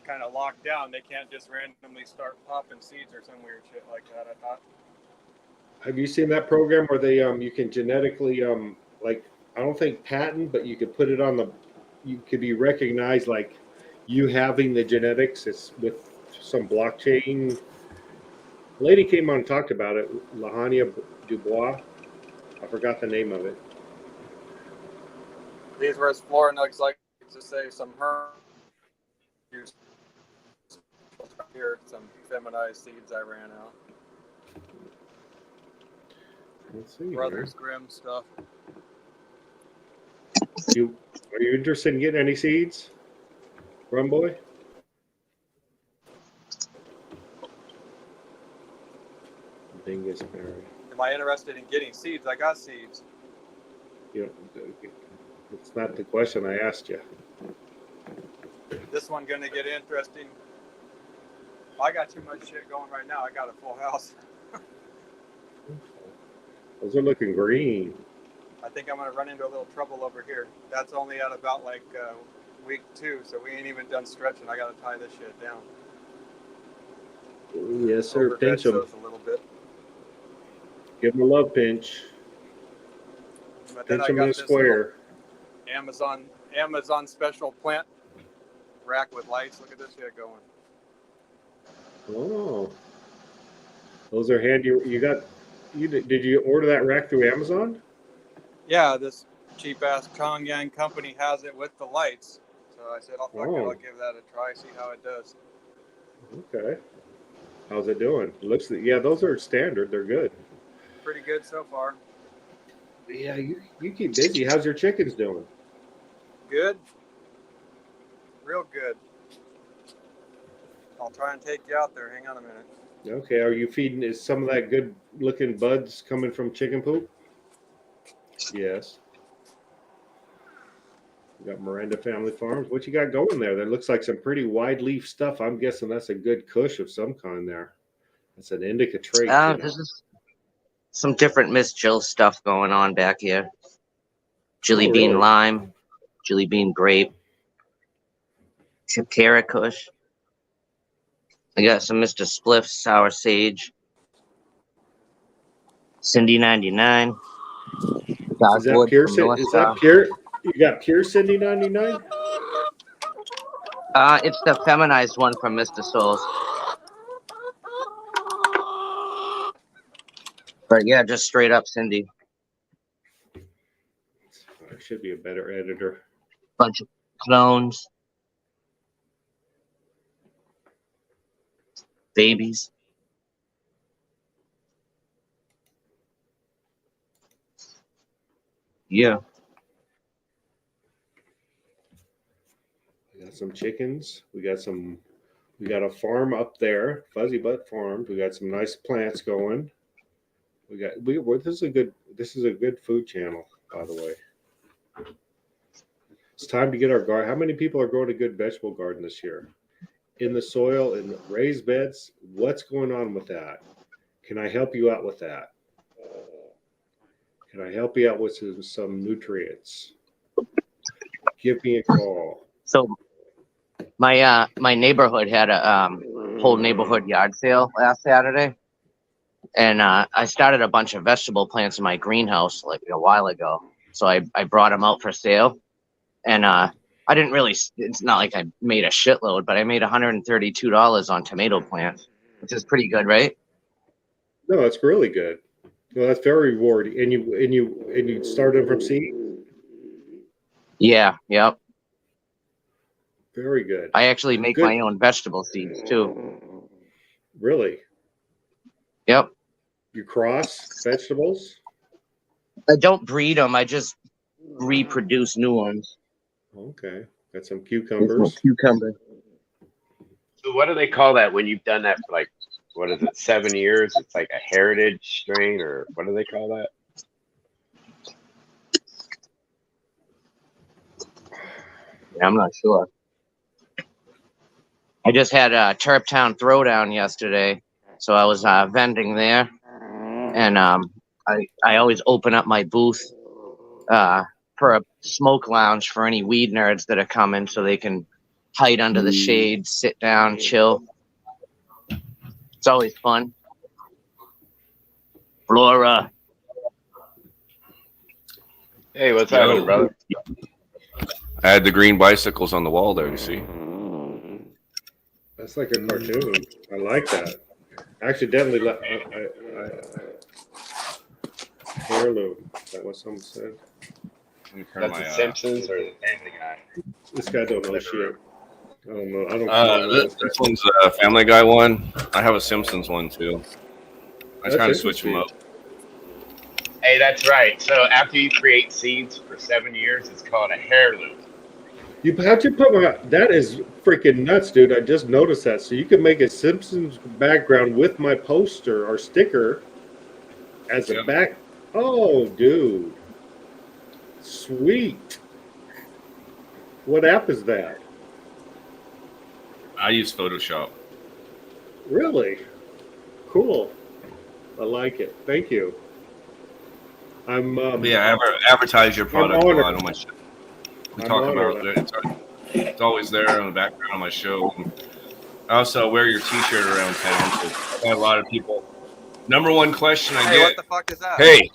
Kind of locked down. They can't just randomly start popping seeds or some weird shit like that. I thought. Have you seen that program where they you can genetically like, I don't think patent, but you could put it on the you could be recognized like you having the genetics. It's with some blockchain. A lady came on and talked about it, Lahania Dubois. I forgot the name of it. These were, as Flora Nugs like to say, some her here, some feminized seeds I ran out. Let's see. Brothers Grimm stuff. Are you interested in getting any seeds, Rum Boy? Dingus berry. Am I interested in getting seeds? I got seeds. You it's not the question I asked you. This one gonna get interesting. I got too much shit going right now. I got a full house. Those are looking green. I think I'm gonna run into a little trouble over here. That's only at about like week 2, so we ain't even done stretching. I gotta tie this shit down. Yes, sir. Overhead Pinch them. those a little bit. Give them a love pinch. But then Pinch I them in a got this little square. Amazon special plant rack with lights. Look at this shit going. Oh, those are handy. Did you order that rack through Amazon? Yeah, this cheap ass Pyongyang company has it with the lights. So I said, "Oh fuck it, I'll give that a try, see how it does." Okay. How's it doing? Yeah, those are standard. They're good. Pretty good so far. Yeah, you keep busy. How's your chickens doing? Good. real good. I'll try and take you out there. Hang on a minute. Okay, are you feeding? Is some of that good looking buds coming from chicken poop? Yes. You got Miranda Family Farms. What you got going there? That looks like some pretty wide leaf stuff. I'm guessing that's a good kush of some kind there. That's an indica trait. This is some different Miss Jill stuff going on back here. Chili bean really? lime, chili bean grape, Tiptera Kush. I got some Mr. Spliff sour sage, Cindy 99, Is that Dogwood pure? from North Is Star. that pure? You got pure Cindy 99? It's the feminized one from Mr. Souls. But yeah, just straight up Cindy. I should be a better editor. Bunch of clones, babies. Yeah. We got some chickens. We got a farm up there, Fuzzy Butt Farms. We got some nice plants going. This is a good food channel, by the way. It's time to get our garden. How many people are growing a good vegetable garden this year? In the soil, in raised beds, what's going on with that? Can I help you out with that? Can I help you out with some nutrients? Give me a call. So my neighborhood had a whole neighborhood yard sale last Saturday, and I started a bunch of vegetable plants in my greenhouse like a while ago. So I brought them out for sale, and I didn't really. It's not like I made a shitload, but I made $132 on tomato plants, which is pretty good, right? No, that's really good. No, that's very rewarding. And you started from seed? Yeah, yep. Very good. I actually make Good. my own vegetable seeds too. Really? Yep. You cross vegetables? I don't breed them. I just reproduce new ones. Okay. Got some Some cucumbers. cucumber. So what do they call that when you've done that for like, what is it, 7 years? It's like a heritage strain, or what do they call that? Yeah, I'm not sure. I just had a Turptown Throwdown yesterday, so I was vending there, and I always open up my booth for a smoke lounge for any weed nerds that are coming, so they can hide under the shade, sit down, chill. It's always fun. Flora. Hey, what's happening, brother? I had the green bicycles on the wall there, you see. That's like a cartoon. I like that. Accidentally let heirloom. Is that what someone said? That's the Simpsons or the Family Guy? This guy don't know shit. I don't know. I don't know. This one's a Family Guy one. I have a Simpsons one too. I That's try to switch them up. interesting. Hey, that's right. So after you create seeds for 7 years, it's called a heirloom. How'd you put that is freaking nuts, dude. I just noticed that. So you can make a Simpsons background with my poster or sticker as a back. Oh, dude. Sweet. What app is that? I use Photoshop. Really? Cool. I like it. Thank you. I'm Advertise your product a honored. lot on my show. We talk about it. It's always there in the background of my show. I also wear your T-shirt around town. So I have a lot of people. Number one question I Hey, get. what the fuck is that? Hey,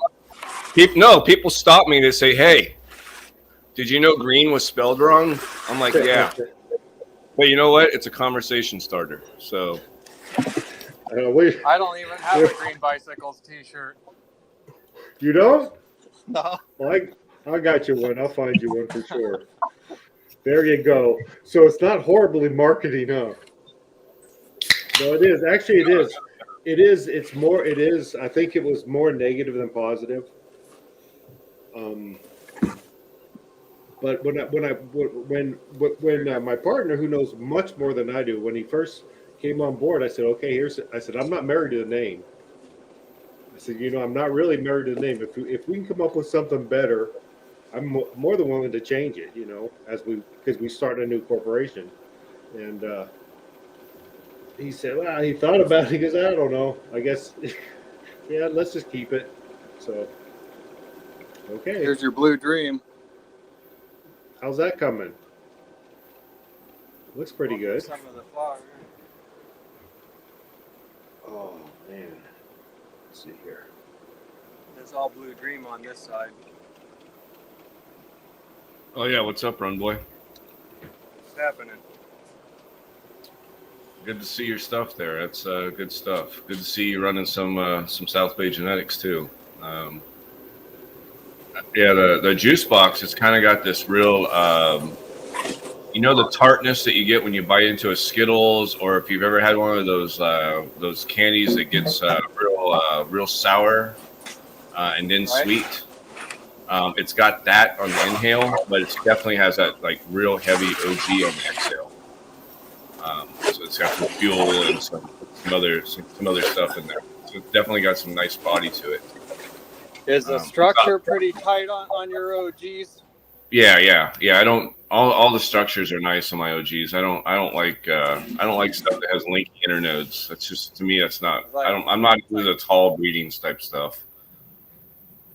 people stop me to say, "Hey, did you know green was spelled wrong?" I'm like, "Yeah." But you know what? It's a conversation starter. So I don't even have a Green Bicycles t-shirt. You don't? No. Well, I got you one. I'll find you one for sure. There you go. So it's not horribly marketing, huh? No, it is. Actually, it is. It is. It's more. It is. I think it was more negative than positive. But when my partner, who knows much more than I do, when he first came on board, I said, okay, I said, I'm not married to the name. I said, I'm not really married to the name. If we can come up with something better, I'm more than willing to change it, because we start a new corporation. And he said, well, he thought about it. He goes, I don't know. I guess, yeah, let's just keep it. So, okay. Here's your blue dream. How's that coming? Looks pretty good. Some of the flowers. Oh, man. Let's see here. There's all blue dream on this side. Oh yeah, what's up, Run Boy? What's happening? Good to see your stuff there. That's good stuff. Good to see you running some South Bay genetics too. Yeah, the juice box, it's kind of got this real, the tartness that you get when you bite into a Skittles, or if you've ever had one of those candies that gets real sour and then sweet. It's got that on the inhale, but it definitely has that like real heavy OG on the exhale. So it's got some fuel and some other stuff in there. So it's definitely got some nice body to it. Is the structure pretty tight on your OGs? Yeah. I don't. All the structures are nice on my OGs. I don't like stuff that has linky internodes. That's just, to me, that's not. I'm not into the tall breedings type stuff.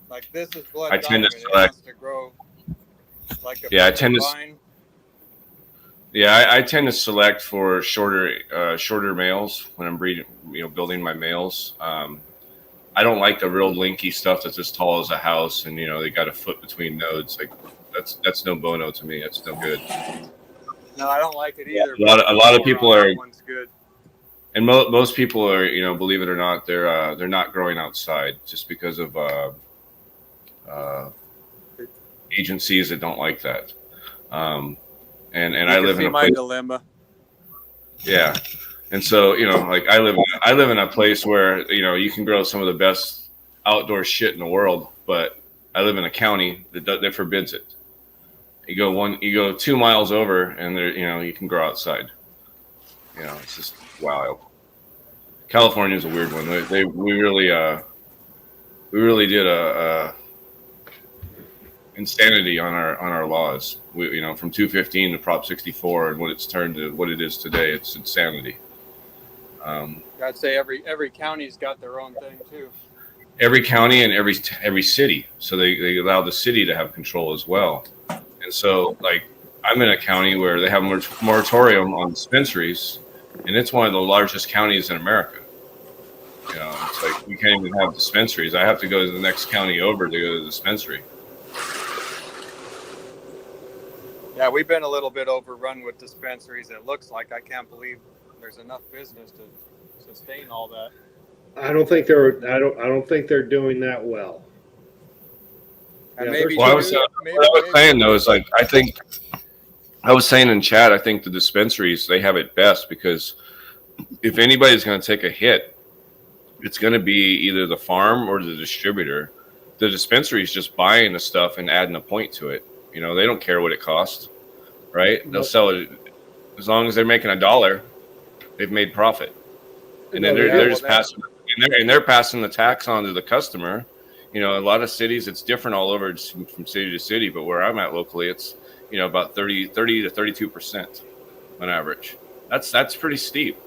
Like this is blood I tend to dominant. select. It has to grow like a Yeah, I tend to. vine. Yeah, I tend to select for shorter males when I'm breeding, building my males. I don't like the real linky stuff that's as tall as a house, and they got a foot between nodes. Like that's no bueno to me. That's no good. No, I don't like it either. A lot of people are. That one's good. And most people are, believe it or not, they're not growing outside just because of agencies that don't like that. And I live in a place. Dilemma. Yeah, and so like I live in a place where you can grow some of the best outdoor shit in the world, but I live in a county that forbids it. You go 2 miles over, and there you can grow outside. It's just wild. California is a weird one. We really did a insanity on our laws. From 215 to Prop 64 and what it's turned to what it is today. It's insanity. I'd say every county's got their own thing too. Every county and every city, so they allow the city to have control as well. And so, like, I'm in a county where they have a moratorium on dispensaries, and it's one of the largest counties in America. It's like we can't even have dispensaries. I have to go to the next county over to go to the dispensary. Yeah, we've been a little bit overrun with dispensaries. It looks like. I can't believe there's enough business to sustain all that. I don't think they're doing that well. And Yeah, maybe Well, what I was saying though is like I was saying in chat, I think the dispensaries, they have it best because if anybody's going to take a hit, it's going to be either the farm or the distributor. The dispensary is just buying the stuff and adding a point to it. They don't care what it costs, right? They'll sell it as long as they're making $1. They've made profit, and then they're just passing, and they're passing the tax on to the customer. A lot of cities, it's different all over from city to city, but where I'm at locally, it's about 30 to 32% on average. That's pretty steep.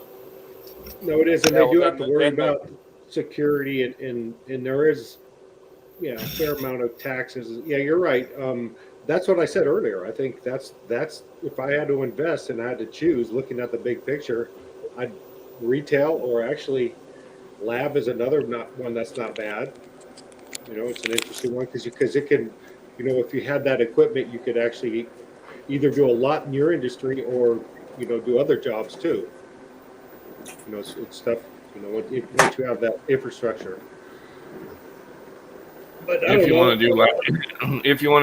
No, it is, and they do have to worry about security, and there is, a fair amount of taxes. Yeah, you're right. That's what I said earlier. I think that's if I had to invest and I had to choose, looking at the big picture, I'd retail or actually lab is another one that's not bad. It's an interesting one because it can, if you had that equipment, you could actually either do a lot in your industry or do other jobs too. It's stuff. Once you have that infrastructure. But if you want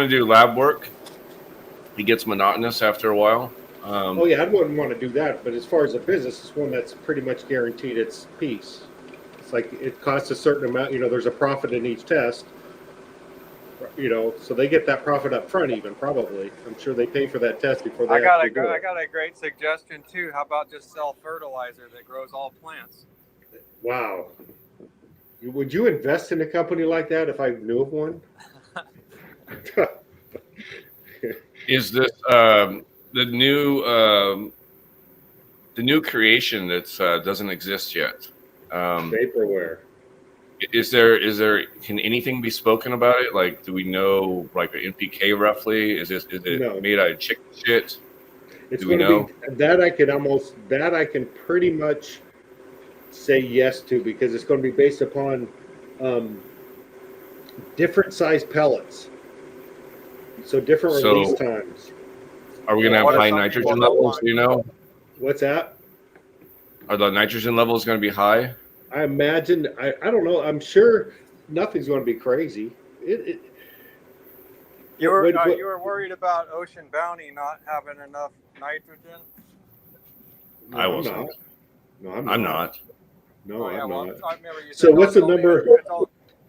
to do lab work, it gets monotonous after a while. I wouldn't want to do that. But as far as a business, it's one that's pretty much guaranteed its piece. It's like it costs a certain amount. There's a profit in each test. so they get that profit up front even probably. I'm sure they pay for that test before they I got actually do I it. got a great suggestion too. How about just sell fertilizer that grows all plants? Wow. Would you invest in a company like that if I knew of one? Is this the new creation that's doesn't exist yet? Vaporware. Is there can anything be spoken about it? Like, do we know like an NPK roughly? Is it No. made out of chicken shit? It's Do we going to know? be that I can pretty much say yes to because it's going to be based upon different size pellets, so different release So times. are we gonna have What if high some nitrogen people don't levels? want- Do you know? What's that? Are the nitrogen levels going to be high? I imagine. I don't know. I'm sure nothing's going to be crazy. You were What- you were worried about Ocean Bounty not having enough nitrogen? No, I I'm wasn't. not. No, I'm I'm not. not. No, I'm well, not. I remember you said So what's the it's only number?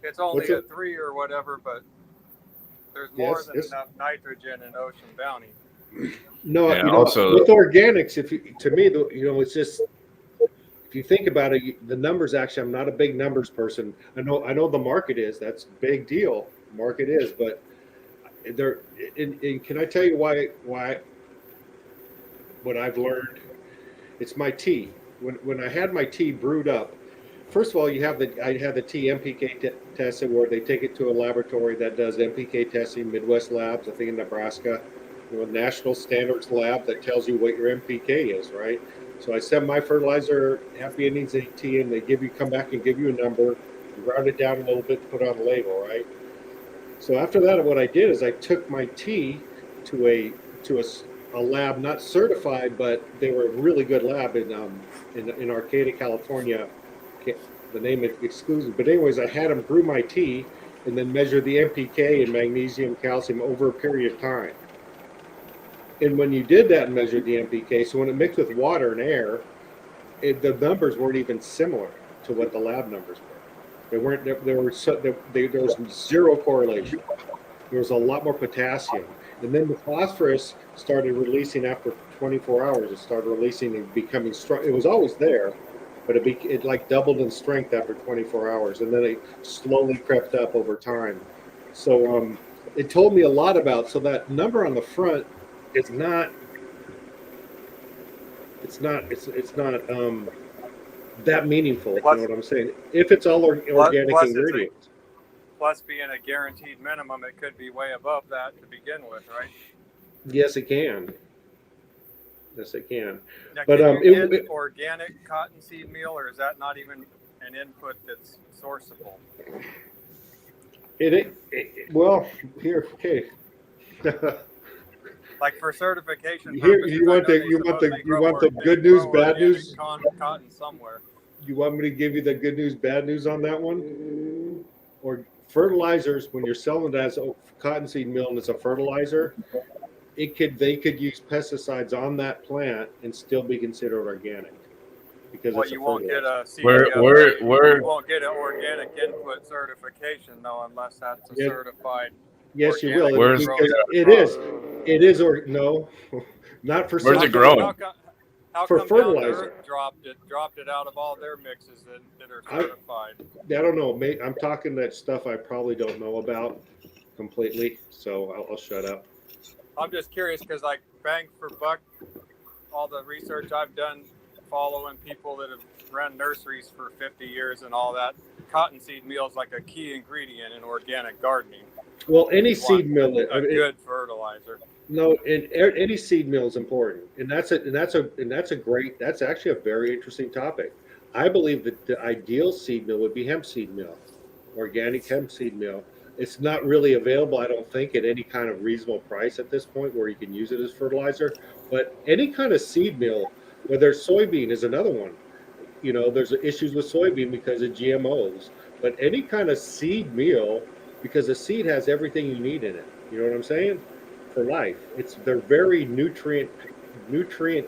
it's only What's a it? 3 or whatever, but there's more Yes, than it's- enough nitrogen in Ocean Bounty. No, Yeah, also- with organics, to me, it's just if you think about it, the numbers. Actually, I'm not a big numbers person. I know the market is. That's a big deal. Market is, but there. And can I tell you why? What I've learned, it's my tea. When I had my tea brewed up, first of all, I had the tea MPK tested where they take it to a laboratory that does MPK testing, Midwest Labs, I think in Nebraska, National Standards Lab that tells you what your MPK is, right? So I send my fertilizer, happy endings tea, and they come back and give you a number, you round it down a little bit to put on the label, right? So after that, what I did is I took my tea to a lab, not certified, but they were a really good lab in Arcata, California. The name is exclusive, but anyways, I had them brew my tea and then measure the NPK and magnesium, calcium over a period of time. And when you did that and measured the NPK, so when it mixed with water and air, the numbers weren't even similar to what the lab numbers were. They weren't. There was zero correlation. There was a lot more potassium, and then the phosphorus started releasing after 24 hours. It started releasing and becoming strong. It was always there, but it like doubled in strength after 24 hours, and then it slowly crept up over time. So it told me a lot about. So that number on the front is not. It's not that meaningful. If you know what I'm saying? If it's all organic Plus ingredients. Plus, being a guaranteed minimum, it could be way above that to begin with, right? Yes, it can. Yes, it can. Now, But, can you it- get organic cottonseed meal, or is that not even an input that's sourceable? Well, here, okay. Like for certification Here, purposes, you want I know the- they you want supposedly the- you grow want the they good grow news, bad organic news? Cotton somewhere. You want me to give you the good news, bad news on that one? Or fertilizers, when you're selling it as a cottonseed meal and it's a fertilizer, they could use pesticides on that plant and still be considered organic because Well, it's a you won't get fertilizer. a Where you won't get an organic input certification though, unless that's a Yeah. certified. Yes, you will. Where's- Because it is, or no, not for Where's it certified- growing? How For come Down to fertilizer. Earth dropped it out of all their mixes that are I- certified? I don't know. I'm talking that stuff I probably don't know about completely, so I'll shut up. I'm just curious because, like, bang for buck, all the research I've done following people that have run nurseries for 50 years and all that, cottonseed meal is like a key ingredient in organic gardening. Well, any You want seed mill, a good fertilizer. no, and any seed mill is important, and that's actually a very interesting topic. I believe that the ideal seed mill would be hemp seed mill, organic hemp seed mill. It's not really available, I don't think, at any kind of reasonable price at this point where you can use it as fertilizer. But any kind of seed mill, whether soybean is another one. There's issues with soybean because of GMOs. But any kind of seed meal, because the seed has everything you need in it. You know what I'm saying? For life, they're very nutrient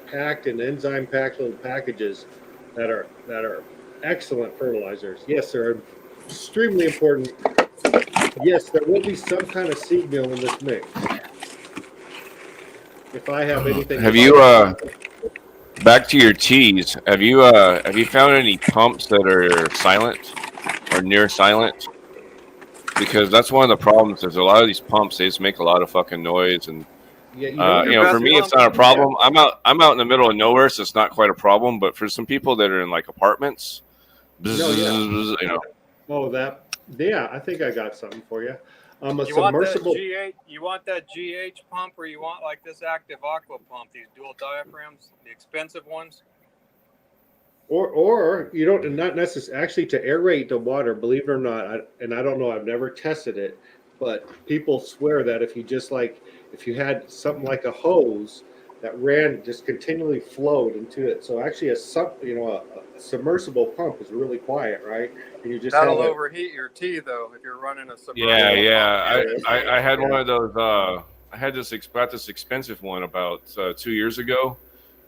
packed and enzyme packed little packages that are excellent fertilizers. Yes, they're extremely important Yes, there will be some kind of seed meal in this mix. If I have anything. Have if you I- back to your teas? Have you found any pumps that are silent or near silent? Because that's one of the problems. Is a lot of these pumps they just make a lot of fucking noise, and Yeah, you know what you your know, for best me, it's pump not a is? problem. I'm out in the middle of nowhere, so it's not quite a problem. But for some people that are in like apartments, No, yeah. you know, Oh, that. Yeah, I think I got something for you. A You want that submersible. GH? You want that GH pump, or you want like this active aqua pump? These dual diaphragms, the expensive ones. Or you don't not necessarily actually to aerate the water. Believe it or not, and I don't know. I've never tested it, but people swear that if you just like if you had something like a hose that ran just continually flowed into it. So actually, a submersible pump is really quiet, right? And you just have That'll it. overheat your tea though if you're running a yeah, submersible yeah. pump. I had one of those. I had this expensive one about 2 years ago.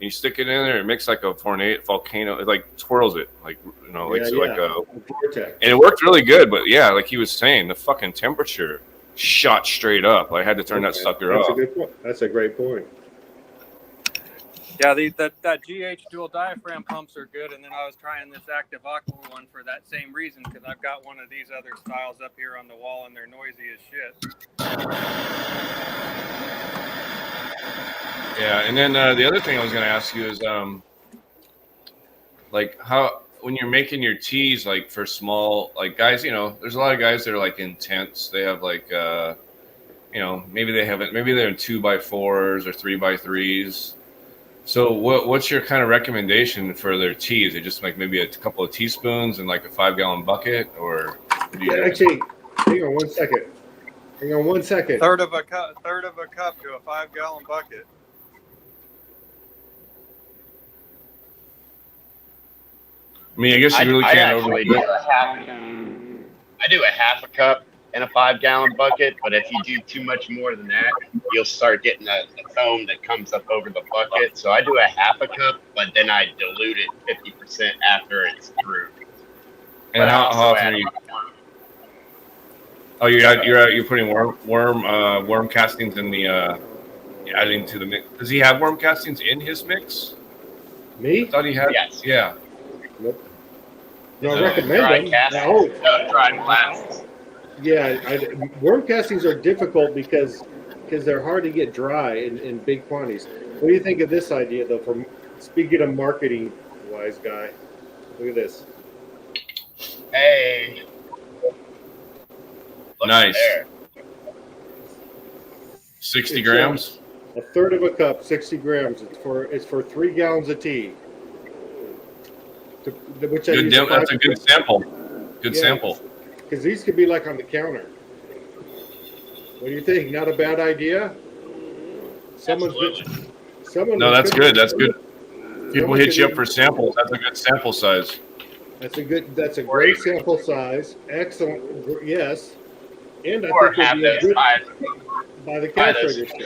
And you stick it in there, it makes like a volcano. It like twirls it, like like Yeah, so like yeah. a. Vortex. And it worked really good, but yeah, like he was saying, the fucking temperature shot straight up. I had to turn that Okay. sucker That's a off. good point. That's a great point. Yeah, that GH dual diaphragm pumps are good, and then I was trying this active aqua one for that same reason because I've got one of these other styles up here on the wall, and they're noisy as shit. Yeah, and then the other thing I was going to ask you is, like, how when you're making your teas, like for small, like guys, there's a lot of guys that are like intense. They have like, maybe they're in 2x4s or 3x3s. So what's your kind of recommendation for their tea? Is it just like maybe a couple of teaspoons and like a 5-gallon bucket, or what do you Yeah, do? actually, hang on one second. Hang on one second. Third of a cup to a 5-gallon bucket. I mean, I guess you really I can't actually overdo do it. I do a half a cup in a 5-gallon bucket, but if you do too much more than that, you'll start getting the foam that comes up over the bucket. So I do a half a cup, but then I dilute it 50% after it's through. And But I how also often add are you? about Oh, you're putting worm castings in the adding to the mix. Does he have worm castings in his mix? I Me? thought he had. yes, Yeah. Nope. No, this I is recommend dry them. cast, Oh, dry molasses. yeah. Worm castings are difficult because they're hard to get dry in big quantities. What do you think of this idea, though? From speaking of marketing, wise guy, look at this. Hey, look Nice. there. 60 It's grams. a third of a cup, 60 grams. It's for 3 gallons of tea. Which I Good. use a That's a good sample. Good Yeah. sample. Because these could be like on the counter. What do you think? Not a bad idea. Someone's Absolutely. been, someone. No, that's could- good. That's good. People someone hit could you up even- for samples. That's a good sample size. That's a great sample size. Excellent. Yes. And I Or think it'd have be a those good buy by the cash those. register.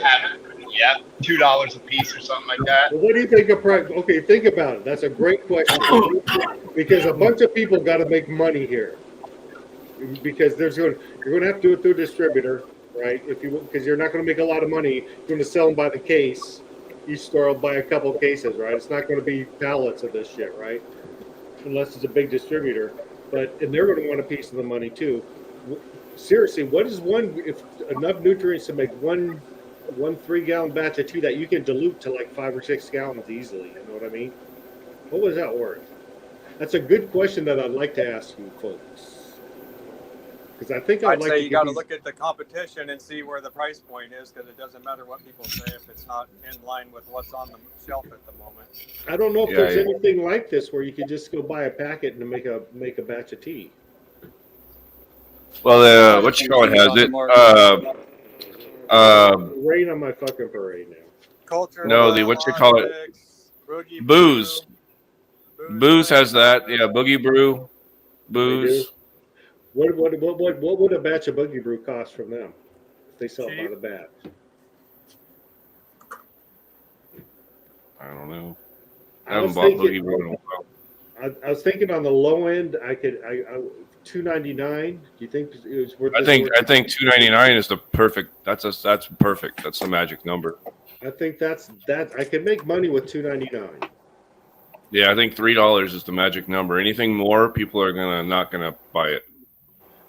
Yeah, $2 a piece or something like that. Well, what do you think of price? Okay, think about it. That's a great question because a bunch of people got to make money here. Because you're going to have to do it through a distributor, right? Because you're not going to make a lot of money. You're going to sell them by the case. Each store will buy a couple of cases, right? It's not going to be pallets of this shit, right? Unless it's a big distributor. And they're going to want a piece of the money too. Seriously, what is if enough nutrients to make one 3-gallon batch of tea that you can dilute to like 5 or 6 gallons easily? You know what I mean? What was that worth? That's a good question that I'd like to ask you folks. Because I think I'd like say to you got to look at the competition and see where the price point is, because it doesn't matter what people say if it's not in line with what's on the shelf at the moment. I don't know if Yeah, there's yeah. anything like this where you could just go buy a packet and make a batch of tea. Well, what you call it has it. Rain on my fucking parade now. Culture. No, what you call it? Boogie Booze. Brew. Booze has that. Yeah, Boogie Brew. Booze. What would a batch of Boogie Brew cost from them if they sell it by the batch? I don't know. I I haven't was bought thinking. Boogie Brew in a while. I was thinking on the low end, I could $2.99. Do you think it's worth? I think $2.99 is the perfect. That's perfect. That's the magic number. I think that's that. I can make money with $2.99. Yeah, I think $3 is the magic number. Anything more, people are not gonna buy it.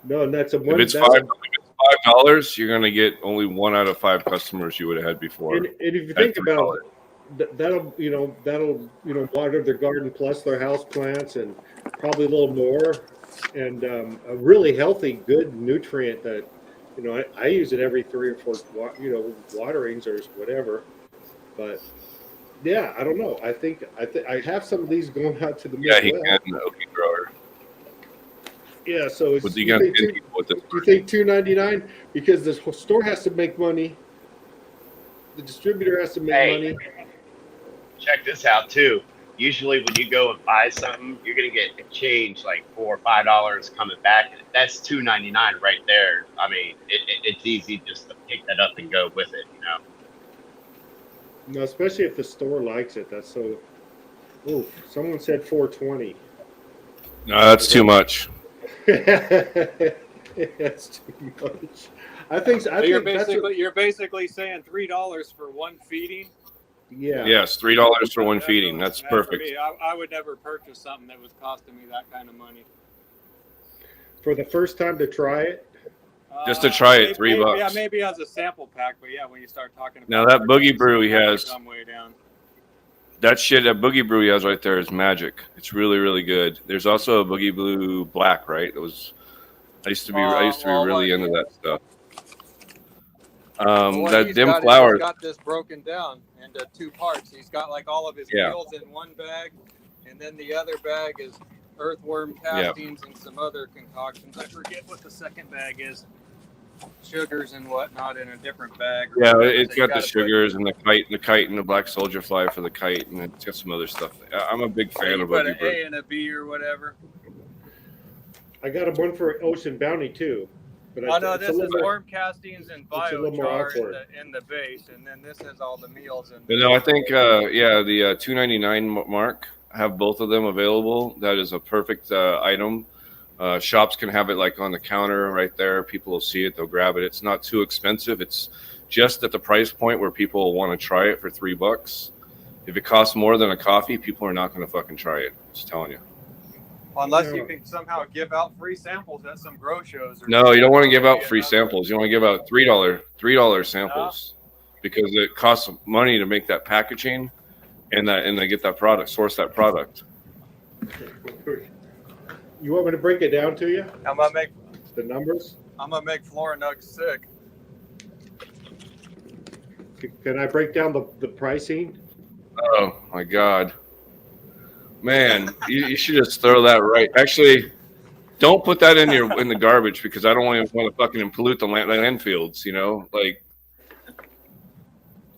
No, and that's a If one. it's That's $5, you're gonna get only 1 out of 5 customers you would have had before. and if you At think $3. about it, that'll water their garden plus their house plants and probably a little more, and a really healthy, good nutrient that I use it every 3 or 4 waterings or whatever, but. Yeah, I don't know. I think I have some of these going out to the Yeah, he Midwest. can. Okay, grower. Yeah, so it's, But you you got think 10 people with this. you think $2.99 because the store has to make money, the distributor has to make Hey. money. Check this out too. Usually when you go and buy something, you're gonna get exchange like $4 or $5 coming back. And that's $2.99 right there. I mean, it's easy just to pick that up and go with it. No, especially if the store likes it. That's so. Oh, someone said $4.20. No, that's too much. That's too much. I think. So you're basically saying $3 for one feeding. Yeah. Yes, $3 for one That's feeding. really That's bad for perfect. me. I would never purchase something that was costing me that kind of money. For the first time to try it. Just to try it, maybe, $3. Yeah, maybe as a sample pack, but yeah, when you start talking about Now that Boogie Brew he has, come way down. that shit, that Boogie Brew he has right there is magic. It's really, really good. There's also a Boogie Blue Black, right? I used to be really into that stuff. That dim flowers. He's got this broken down into 2 parts. He's got like all of his meals in one bag, and then the other bag is earthworm castings and some other concoctions. I forget what the second bag is. Sugars and whatnot in a different bag. Yeah, it's got the sugars and the kite and the black soldier fly for the kite, and it's got some other stuff. I'm a big fan of Boogie Brew. A and a B or whatever. I got one for Ocean Bounty too. But Oh no, this is worm castings and biochar awkward. in the base, and then this has all the meals. And You know, I think the $2.99 mark, have both of them available. That is a perfect item. Shops can have it like on the counter right there. People will see it, they'll grab it. It's not too expensive. It's just at the price point where people want to try it for $3. If it costs more than a coffee, people are not going to fucking try it. Just telling you. Unless you can somehow give out free samples at some grow shows. No, you don't want to give out free samples. You want to give out $3 samples because it costs money to make that packaging and they get that product, source that product. You want me to break it down to you? I'm gonna make the numbers. I'm gonna make Flora Nug sick. Can I break down the pricing? Oh my God, man! You should just throw that right. Actually, don't put that in the garbage because I don't want to fucking pollute the landfills. Like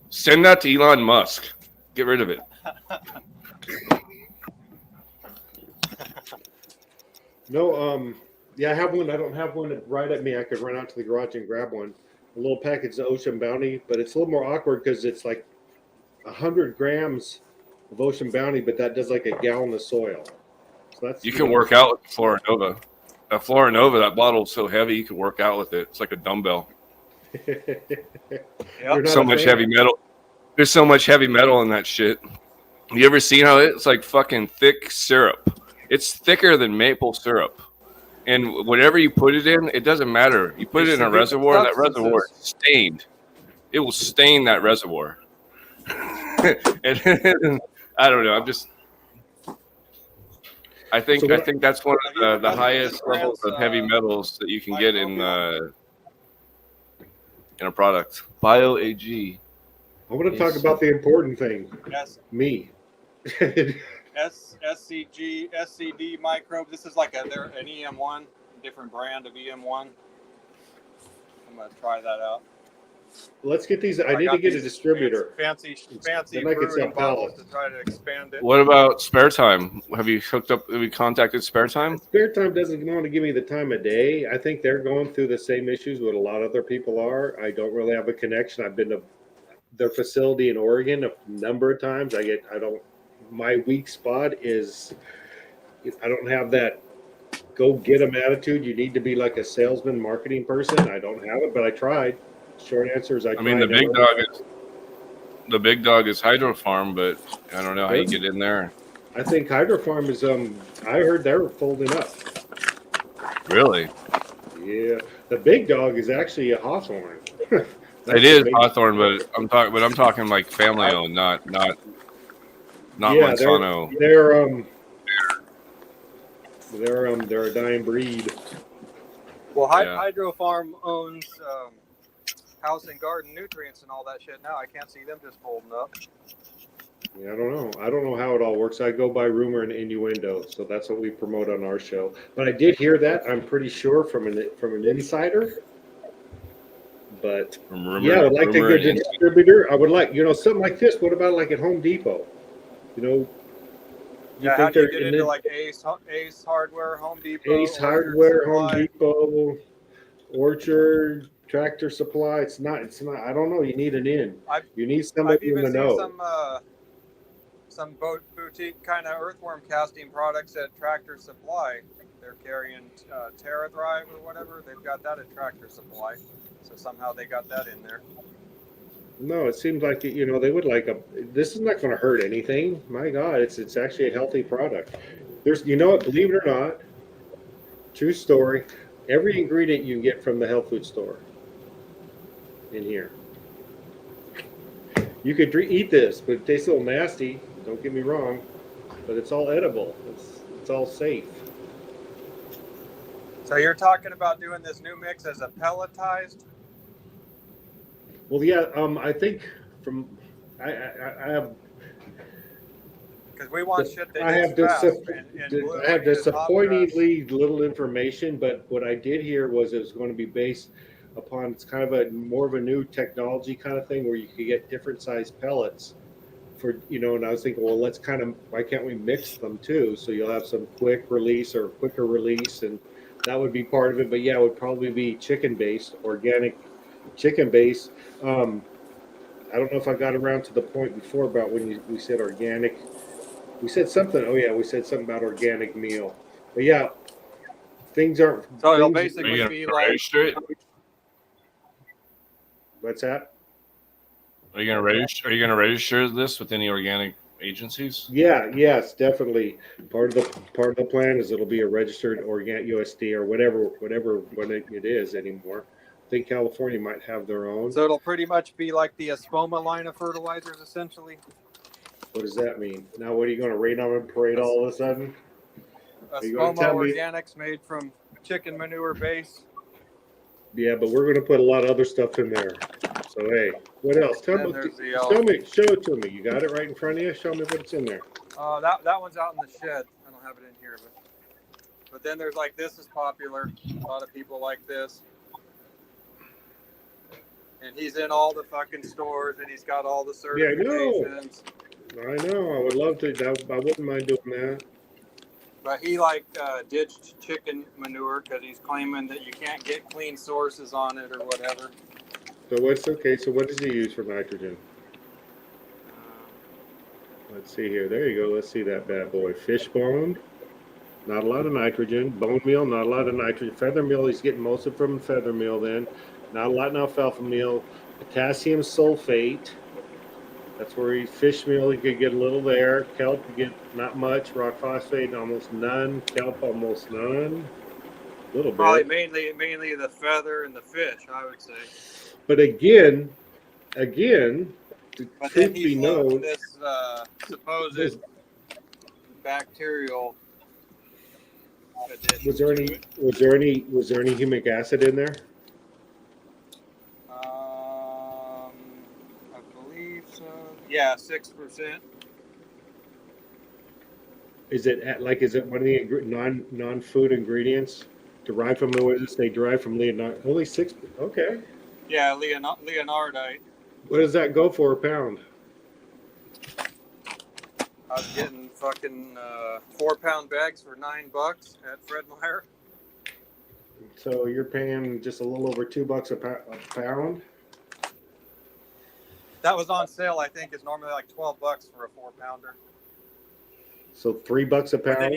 send that to Elon Musk. Get rid of it. No, yeah, I have one. I don't have one right at me. I could run out to the garage and grab one. A little package of Ocean Bounty, but it's a little more awkward because it's like 100 grams of Ocean Bounty, but that does like a gallon of soil. So that's You can work out with Flora Nova. That Flora Nova, that bottle's so heavy you can work out with it. It's like a dumbbell. So much heavy metal. There's so much heavy metal in that shit. You ever seen how it's like fucking thick syrup? It's thicker than maple syrup. And whatever you put it in, it doesn't matter. You put it in a reservoir, that reservoir is stained. It will stain that reservoir. And I don't know. I think that's one of the highest levels of heavy metals that you can get in a product. Bio AG. I want to talk about the important thing. Yes. Me. SCD microbe. This is like an EM1, different brand of EM1. I'm gonna try that out. Let's get these. I need to get a distributor. Fancy Then I can sell brewing bottles pallets. to try to expand it. What about Spare Time? Have you contacted Spare Time? Spare Time doesn't want to give me the time of day. I think they're going through the same issues what a lot of other people are. I don't really have a connection. I've been to their facility in Oregon a number of times. My weak spot is I don't have that go get 'em attitude. You need to be like a salesman, marketing person. I don't have it, but I tried. Short answer is I tried. I mean, the big dog is Hydro Farm, but I don't know how you get in there. I think Hydro Farm is I heard they were folding up. Really? Yeah. The big dog is actually a Hawthorne. It is Hawthorne, but I'm talking like family owned, not yeah, Monsanto. They're a dying breed. Well, Yeah. Hydro Farm owns House and Garden Nutrients and all that shit now. I can't see them just folding up. Yeah, I don't know. I don't know how it all works. I go by rumor and innuendo, so that's what we promote on our show. But I did hear that. I'm pretty sure from an insider. But yeah, I would like to get a distributor. I would like, something like this. What about like at Home Depot? Yeah, how do you get into like Ace Hardware, Home Depot? Ace Hardware, Home Depot, Orchard, Tractor Supply. It's not. I don't know. You need an in. You need somebody in the know. Some boutique kind of earthworm casting products at Tractor Supply. They're carrying Terra Thrive or whatever. They've got that at Tractor Supply. So somehow they got that in there. No, it seems like they would like this is not going to hurt anything. My God, it's actually a healthy product. There's what, believe it or not, true story. Every ingredient you can get from the health food store in here. You could eat this, but it tastes a little nasty. Don't get me wrong, but it's all edible. It's all safe. So you're talking about doing this new mix as a pelletized? Well, yeah. I think I have. Because we want shit that I have disappointingly little information, but what I did hear was it was going to be based upon it's kind of a more of a new technology kind of thing where you could get different size pellets for and I was thinking, well, why can't we mix them too? So you'll have some quick release or quicker release, and that would be part of it. But yeah, it would probably be chicken based, organic chicken based. I don't know if I got around to the point before about when we said organic. We said something. Oh yeah, we said something about organic meal. But yeah, things aren't. So it'll basically be like. What's that? Are you gonna register? Are you gonna register this with any organic agencies? Yeah. Yes, definitely. Part of the plan is it'll be a registered organic USD or whatever when it is anymore. I think California might have their own. So it'll pretty much be like the Espoma line of fertilizers, essentially. What does that mean? Now, what are you going to rain on and parade all of a sudden? Espoma Organics made from chicken manure base. Yeah, but we're going to put a lot of other stuff in there. So, hey, what else? Show it to me. You got it right in front of you? Show me what's in there. That one's out in the shed. I don't have it in here. But then there's like, this is popular. A lot of people like this. And he's in all the fucking stores, and he's got all the certifications. Yeah, I know. I would love to. I wouldn't mind doing that. But he ditched chicken manure because he's claiming that you can't get clean sources on it or whatever. So what does he use for nitrogen? Let's see here. There you go. Let's see that bad boy. Fish bone. Not a lot of nitrogen. Bone meal. Not a lot of nitrogen. Feather meal. He's getting most of it from feather meal then. Not a lot in alfalfa meal. Potassium sulfate. That's where fish meal, you could get a little there. Kelp, you get not much. Rock phosphate, almost none. Kelp, almost none. A little bit. Probably mainly the feather and the fish, I would say. But again, but then he's known this supposed bacterial addition. Was there any humic acid in there? Yeah, 6%. Is it one of the non-food ingredients derived from they derive from Leonard? Only 6. Okay. Yeah, Leonardite. What does that go for a pound? I was getting fucking 4-pound bags for $9 at Fred Meyer. So you're paying just a little over $2 a pound. That was on sale. I think it's normally like $12 for a 4-pounder. So $3 a pound.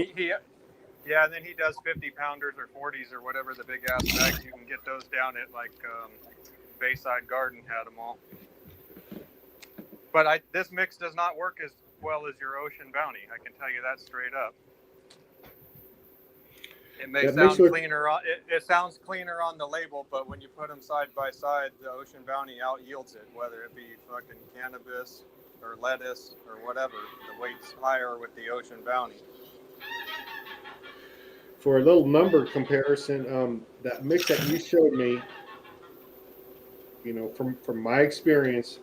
Yeah, and then he does 50 pounders or 40s or whatever the big ass bags. You can get those down at like Bayside Garden had them all. But this mix does not work as well as your Ocean Bounty. I can tell you that straight up. It may sound cleaner. It sounds cleaner on the label, but when you put them side by side, the Ocean Bounty out yields it. Whether it be fucking cannabis or lettuce or whatever, the weight's higher with the Ocean Bounty. For a little number comparison, that mix that you showed me, you know, from my experience,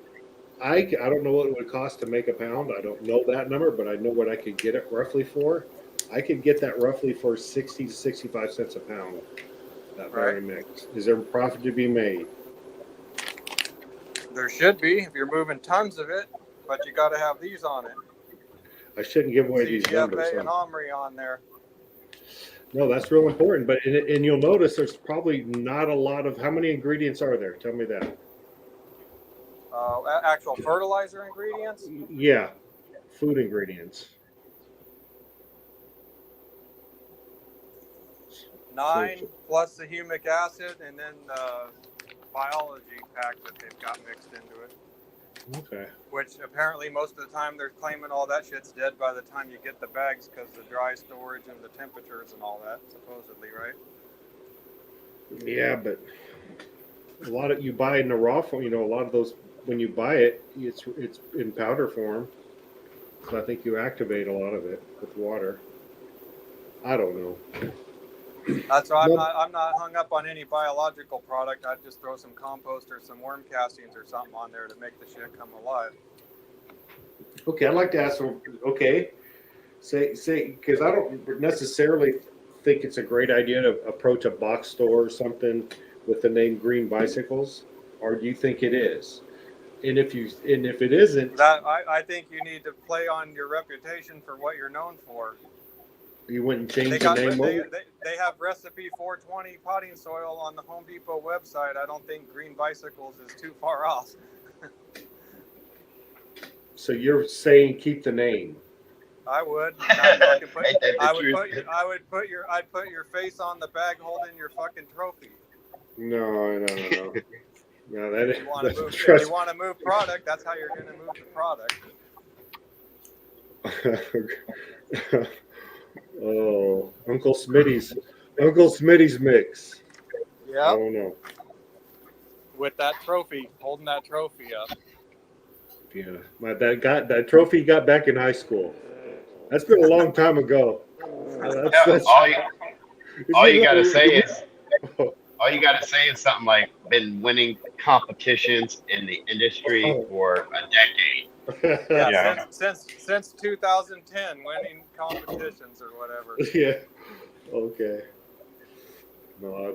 I don't know what it would cost to make a pound. I don't know that number, but I know what I could get it roughly for. I could get that roughly for 60 to 65 cents a pound. That very mix. Is there a profit to be made? There should be if you're moving tons of it, but you got to have these on it. I shouldn't give away these numbers. and Omri on there. No, that's real important. But and you'll notice there's probably not a lot of. How many ingredients are there? Tell me that. Actual fertilizer ingredients? Yeah, food ingredients. 9 plus the humic acid, and then the biology pack that they've got mixed into it. Okay. Which apparently most of the time they're claiming all that shit's dead by the time you get the bags because the dry storage and the temperatures and all that, supposedly, right? Yeah, but a lot of you buy in the raw form. You know, a lot of those when you buy it, it's in powder form. So I think you activate a lot of it with water. I don't know. That's why I'm not hung up on any biological product. I'd just throw some compost or some worm castings or something on there to make the shit come alive. Okay, I'd like to ask. Okay, say because I don't necessarily think it's a great idea to approach a box store or something with the name Green Bicycles, or do you think it is? And if it isn't, that I think you need to play on your reputation for what you're known for. You wouldn't change the name. They have recipe 420 potting soil on the Home Depot website. I don't think Green Bicycles is too far off. So you're saying keep the name? I would. I'd put your face on the bag holding your fucking trophy. No. No, that is. If you want to move product, that's how you're going to move the product. Oh, Uncle Smitty's mix. Yeah. I don't know. With that trophy, holding that trophy up. Yeah, that trophy got back in high school. That's been a long time ago. All you gotta say is something like been winning competitions in the industry for a decade. Yeah. Since 2010, winning competitions or whatever. Yeah. Okay. No, I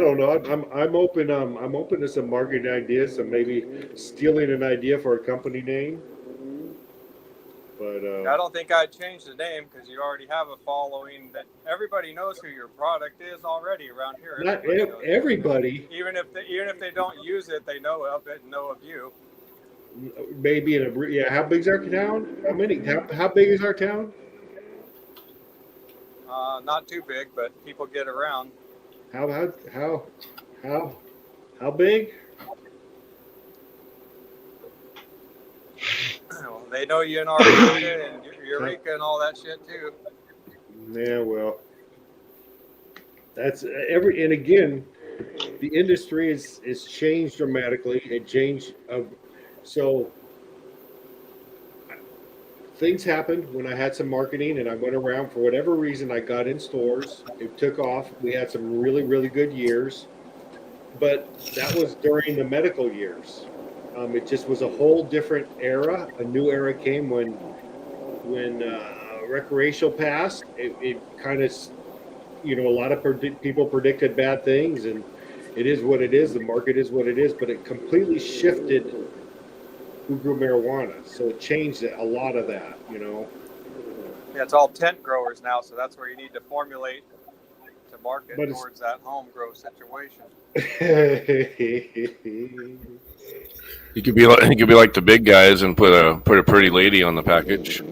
don't know. I'm open. I'm open to some marketing ideas, and maybe stealing an idea for a company name. But I don't think I'd change the name because you already have a following that everybody knows who your product is already around here. Not everybody. Even if they don't use it, they know of it and know of you. Maybe how big's our town? How big is our town? Not too big, but people get around. How big? Well, they know you in Arcadia and Eureka and all that shit too. Yeah, well, that's and again, the industry is changed dramatically. It changed. So things happened when I had some marketing and I went around. For whatever reason, I got in stores. It took off. We had some really, really good years. But that was during the medical years. It just was a whole different era. A new era came when recreational passed. It kind of, a lot of people predicted bad things, and it is what it is. The market is what it is. But it completely shifted who grew marijuana, so it changed a lot of that, Yeah, it's all tent growers now, so that's where you need to formulate to market towards that home grow situation. You could be like the big guys and put a pretty lady on the package,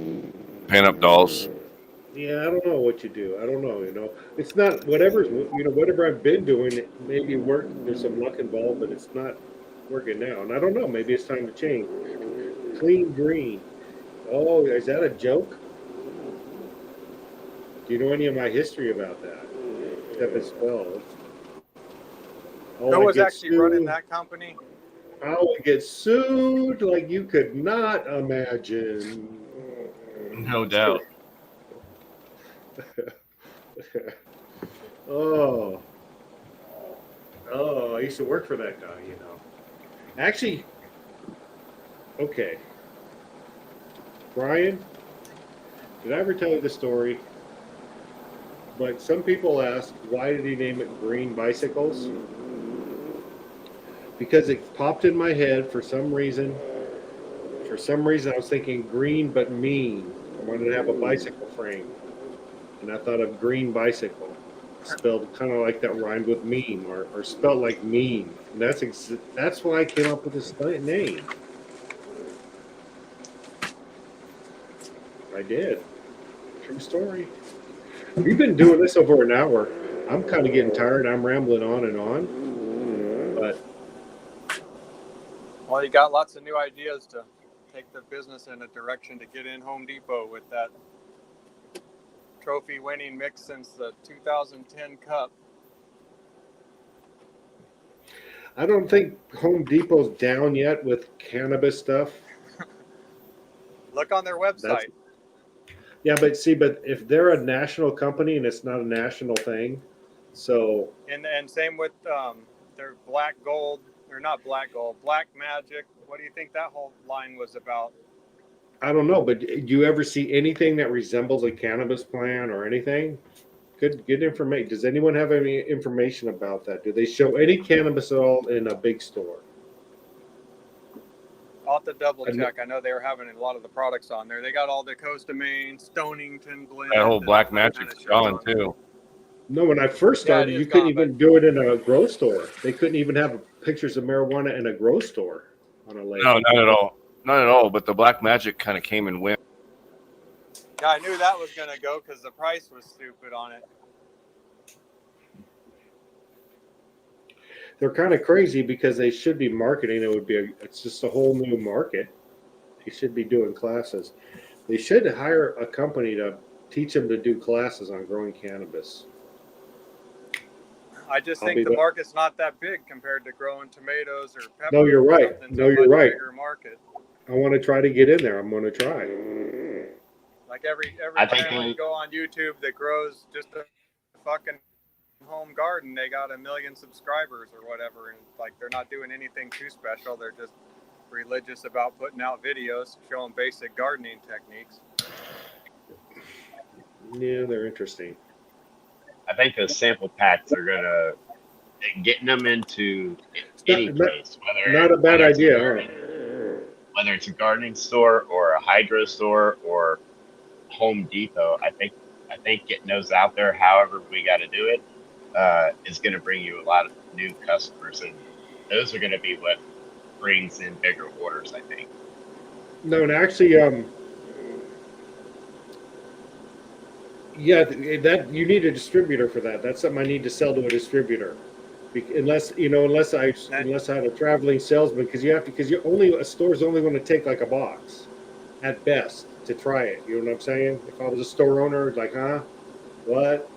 paint up dolls. Yeah, I don't know what you do. I don't know. It's not whatever's whatever I've been doing. It maybe work. There's some luck involved, but it's not working now. And I don't know. Maybe it's time to change. Clean green. Oh, is that a joke? Do you know any of my history about that? Except it's spelled. Oh, Who I was get actually running sued. that company? I would get sued like you could not imagine. No doubt. Oh, I used to work for that guy. Actually, okay. Brian, did I ever tell you the story? But some people ask, why did he name it Green Bicycles? Because it popped in my head for some reason. For some reason, I was thinking green but mean. I wanted to have a bicycle frame. And I thought of Green Bicycle, spelled kind of like that rhymed with meme or spelled like mean. And that's why I came up with this name. I did. True story. We've been doing this over an hour. I'm kind of getting tired. I'm rambling on and on. But Well, you got lots of new ideas to take the business in a direction to get in Home Depot with that trophy winning mix since the 2010 Cup. I don't think Home Depot's down yet with cannabis stuff. Look on their That's website. Yeah, but see, but if they're a national company and it's not a national thing, so And same with their black gold, or not black gold, black magic. What do you think that whole line was about? I don't know. But do you ever see anything that resembles a cannabis plant or anything? Good information. Does anyone have any information about that? Do they show any cannabis at all in a big store? I'll have to double I kn- check. I know they were having a lot of the products on there. They got all the Costa Maine, Stonington blend. That whole and black all that kind magic's of shit gone on. too. No, when I first Yeah, it started, is you couldn't gone, but even do it in a grow store. They couldn't even have pictures of marijuana in a grow store on a No, label. not at all. Not at all. But the black magic kind of came and went. yeah, I knew that was gonna go because the price was stupid on it. They're kind of crazy because they should be marketing. It's just a whole new market. They should be doing classes. They should hire a company to teach them to do classes on growing cannabis. I just I'll think be the back. market's not that big compared to growing tomatoes or peppers No, you're or right. something No, to a you're much right. bigger market. I want to try to get in there. I'm going to try. Like every I think channel you go on YouTube that grows just a fucking home garden, they got 1 million subscribers or whatever, and like they're not doing anything too special. They're just religious about putting out videos showing basic gardening techniques. Yeah, they're interesting. I think those sample packs are gonna getting them into It's any place, not a bad idea, huh? whether it's a gardening store or a hydro store or Home Depot. I think getting those out there, however we got to do it, is going to bring you a lot of new customers, and those are going to be what brings in bigger orders. I think. No, and actually, yeah, that you need a distributor for that. That's something I need to sell to a distributor. Unless I had a traveling salesman, because a store's only going to take like a box at best to try it. You know what I'm saying? If I was a store owner, like, huh, what?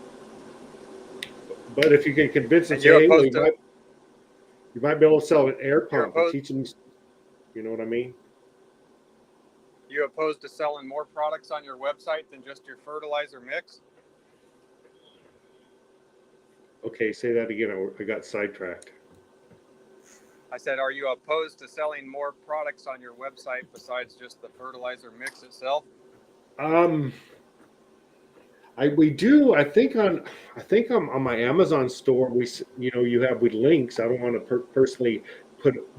But if you can convince them, And say, you're hey, well, opposed to you might be able to sell an air you're pump and opposed teach them. You know what I mean? you opposed to selling more products on your website than just your fertilizer mix? Okay, say that again. I got sidetracked. I said, are you opposed to selling more products on your website besides just the fertilizer mix itself? Um, we do. I think on my Amazon store you have with links. I don't want to personally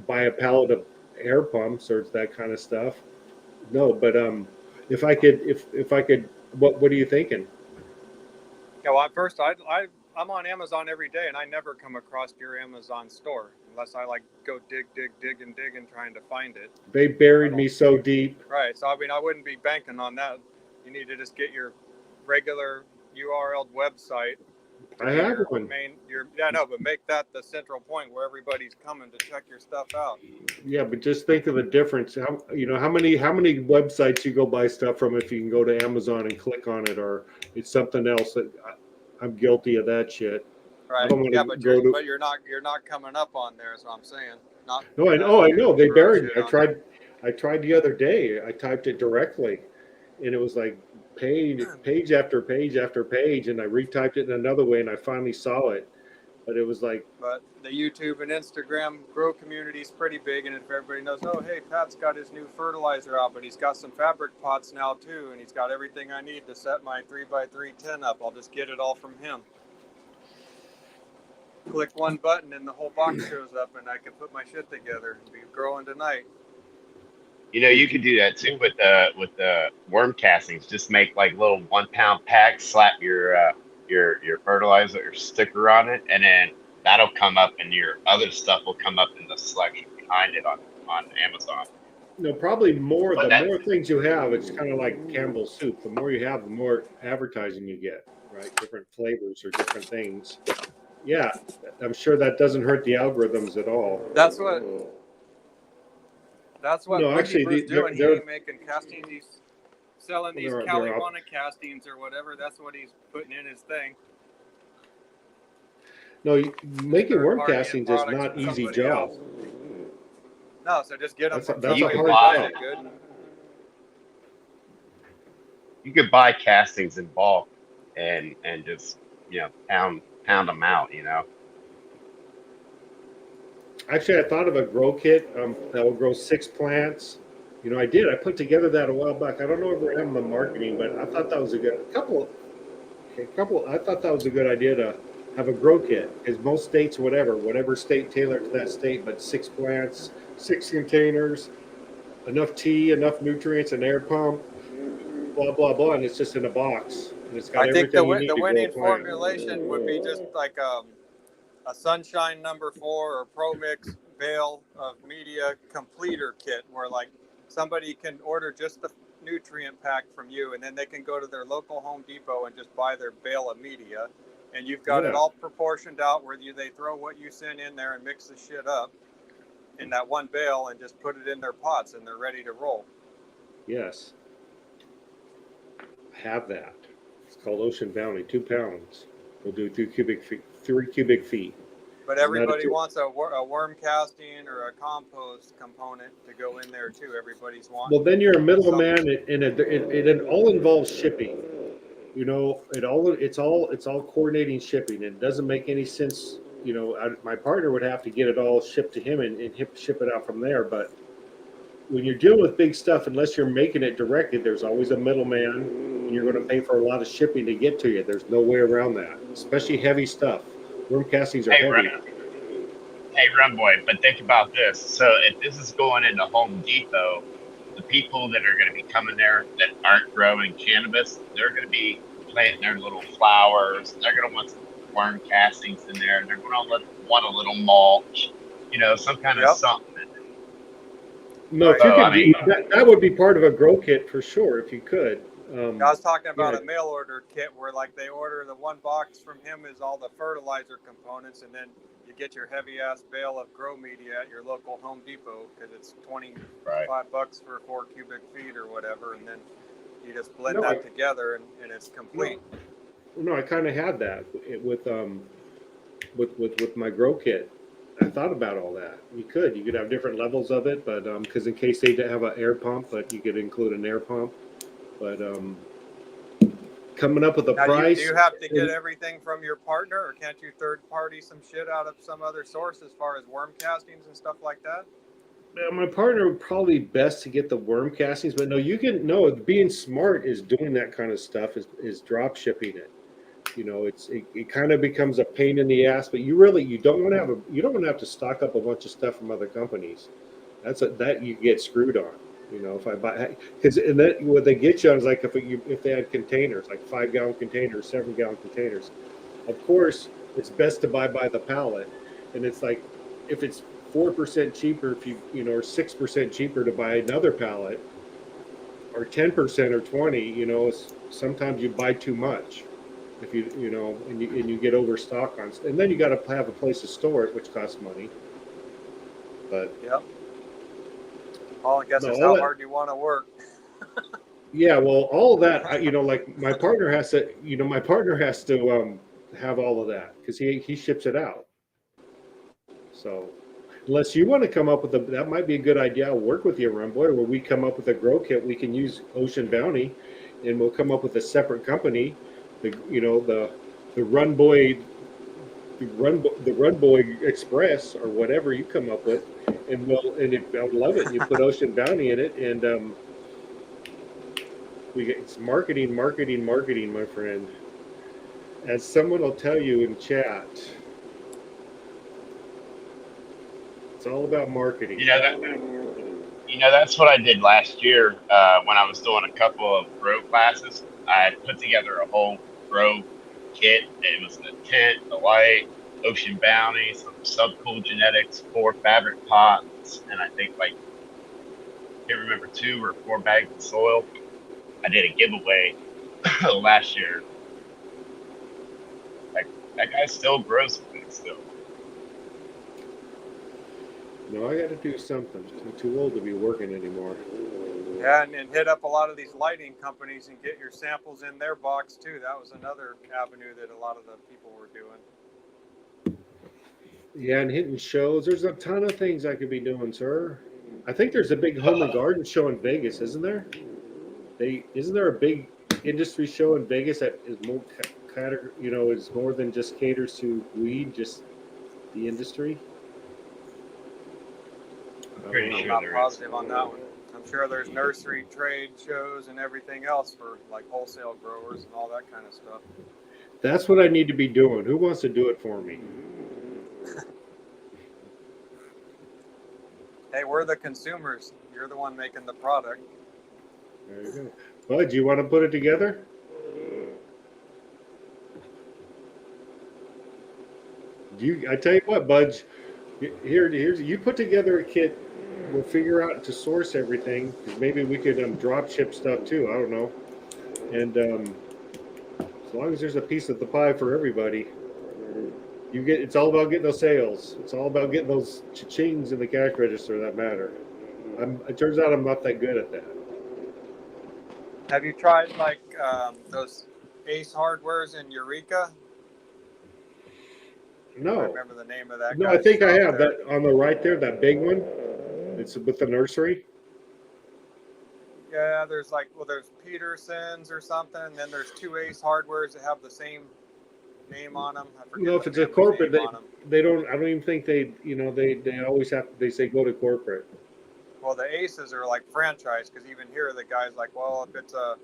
buy a pallet of air pumps or that kind of stuff. No, but if I could, what are you thinking? Yeah, well, at first, I'm on Amazon every day, and I never come across your Amazon store unless I like go dig and trying to find it. They buried me so deep. Right. So I mean, I wouldn't be banking on that. You need to just get your regular URL website. To I be have your one. but make that the central point where everybody's coming to check your stuff out. Yeah, but just think of the difference. How many websites you go buy stuff from if you can go to Amazon and click on it, or it's something else that I'm guilty of that shit. I Right. don't want Yeah, to but go to. you're not coming up on there. Is what I'm saying. Not No, I that know, I know. They gross buried me. shit on there. I tried the other day. I typed it directly, and it was like page after page after page, and I retyped it in another way, and I finally saw it. But it was like, But the YouTube and Instagram grow community is pretty big, and if everybody knows, oh hey, Pat's got his new fertilizer out, but he's got some fabric pots now too, and he's got everything I need to set my 3x3 tent up. I'll just get it all from him. Click one button and the whole box shows up, and I can put my shit together and be growing tonight. You know, you could do that too with the worm castings. Just make like little 1 pound packs, slap your fertilizer or sticker on it, and then that'll come up, and your other stuff will come up in the selection behind it on Amazon. no, probably more. But The that, more things you have, it's kind of like Campbell's soup. The more you have, the more advertising you get, right? Different flavors or different things. Yeah, I'm sure that doesn't hurt the algorithms at all. That's what No, Boogie actually, Brew's doing. He they're ain't making castings. He's selling these they're California castings or whatever. That's what he's putting in his thing. no, making worm Third-party castings is products not from easy somebody job. else. No, so just get them from That's a somebody hard that job. does it good. you could buy castings in bulk and just pound them out. Actually, I thought of a grow kit that will grow 6 plants. I did. I put together that a while back. I don't know if we're having the marketing, but I thought that was I thought that was a good idea to have a grow kit, because most states, whatever state tailored to that state, but 6 plants, 6 containers, enough tea, enough nutrients, an air pump, blah blah blah, and it's just in a box, and it's got I think the everything you need to grow a winning plant. formulation would be just like a Sunshine number 4 or Pro Mix bale of media completer kit, where like somebody can order just the nutrient pack from you, and then they can go to their local Home Depot and just buy their bale of media, and you've got it Yeah. all proportioned out where they throw what you send in there and mix the shit up in that one bale and just put it in their pots, and they're ready to roll. Yes, I have that. It's called Ocean Bounty. 2 pounds. We'll do 3 cubic feet. But everybody wants a worm casting or a compost component to go in there too. Everybody's wanting. Well, then you're a middleman, and it all involves shipping. It's all coordinating shipping. It doesn't make any sense. My partner would have to get it all shipped to him and ship it out from there. But when you're dealing with big stuff, unless you're making it directly, there's always a middleman, and you're going to pay for a lot of shipping to get to you. There's no way around that, especially heavy stuff. Worm castings are heavy. Hey, Run Boy, but think about this. So if this is going into Home Depot, the people that are going to be coming there that aren't growing cannabis, they're going to be planting their little flowers. They're going to want some worm castings in there. They're going to want a little mulch, some kind of something. No, if you could, that would be part of a grow kit for sure, if you could. I was talking about a mail order kit where like they order the one box from him is all the fertilizer components, and then you get your heavy ass bale of grow media at your local Home Depot because it's $25 for 4 cubic feet or whatever, and then you just blend that together and it's complete. No, I kind of had that with my grow kit. I thought about all that. You could have different levels of it, but because in case they have an air pump, but you could include an air pump. But coming up with a price. Do you have to get everything from your partner, or can't you third party some shit out of some other source as far as worm castings and stuff like that? My partner would probably best to get the worm castings, but being smart is doing that kind of stuff, is drop shipping it. It kind of becomes a pain in the ass, but you don't want to have to stock up a bunch of stuff from other companies. That you get screwed on. If I buy, because then what they get you on is like if they had containers, like 5-gallon containers, 7-gallon containers. Of course, it's best to buy by the pallet, and it's like if it's 4% cheaper, or 6% cheaper to buy another pallet, or 10% or 20, sometimes you buy too much. If and you get overstock on, and then you got to have a place to store it, which costs money. But Yep. Well, I guess no, it's all how that, hard you want to work. yeah, well, all of that, like my partner has to have all of that because he ships it out. So unless you want to come up with that might be a good idea. I'll work with you, Run Boy, where we come up with a grow kit. We can use Ocean Bounty, and we'll come up with a separate company. The Run Boy, the Run Boy Express or whatever you come up with, and I would love it. And you put Ocean Bounty in it, and it's marketing, marketing, marketing, my friend. As someone will tell you in chat, it's all about marketing. That's what I did last year when I was doing a couple of grow classes. I put together a whole grow kit. It was the tent, the light, Ocean Bounty, some Subcool genetics, 4 fabric pots, and I think I can't remember 2 or 4 bags of soil. I did a giveaway last year. That guy still grows things still. No, I got to do something. I'm too old to be working anymore. Yeah, and hit up a lot of these lighting companies and get your samples in their box too. That was another avenue that a lot of the people were doing. Yeah, and hitting shows. There's a ton of things I could be doing, sir. I think there's a big home and garden show in Vegas, isn't there? Isn't there a big industry show in Vegas that is more is more than just caters to weed, just the industry? Pretty I'm sure not there is. positive on that one. I'm sure there's nursery trade shows and everything else for like wholesale growers and all that kind of stuff. That's what I need to be doing. Who wants to do it for me? Hey, we're the consumers. You're the one making the product. There you go. Bud, you want to put it together? I tell you what, Budge, here's you put together a kit. We'll figure out to source everything. Maybe we could drop ship stuff too. I don't know. And as long as there's a piece of the pie for everybody, it's all about getting those sales. It's all about getting those cha-chings in the cash register that matter. It turns out I'm not that good at that. Have you tried like those Ace Hardwares in Eureka? No. I remember the name of that. No, I think I have that on the right there, that big one. It's with the nursery. Yeah, there's Peterson's or something, and then there's 2 Ace Hardwares that have the same name on them. I forget If it's a corporate, they don't. I don't even think they always have. They say go to corporate. Well, the Aces are like franchise because even here the guy's like, well, if it's a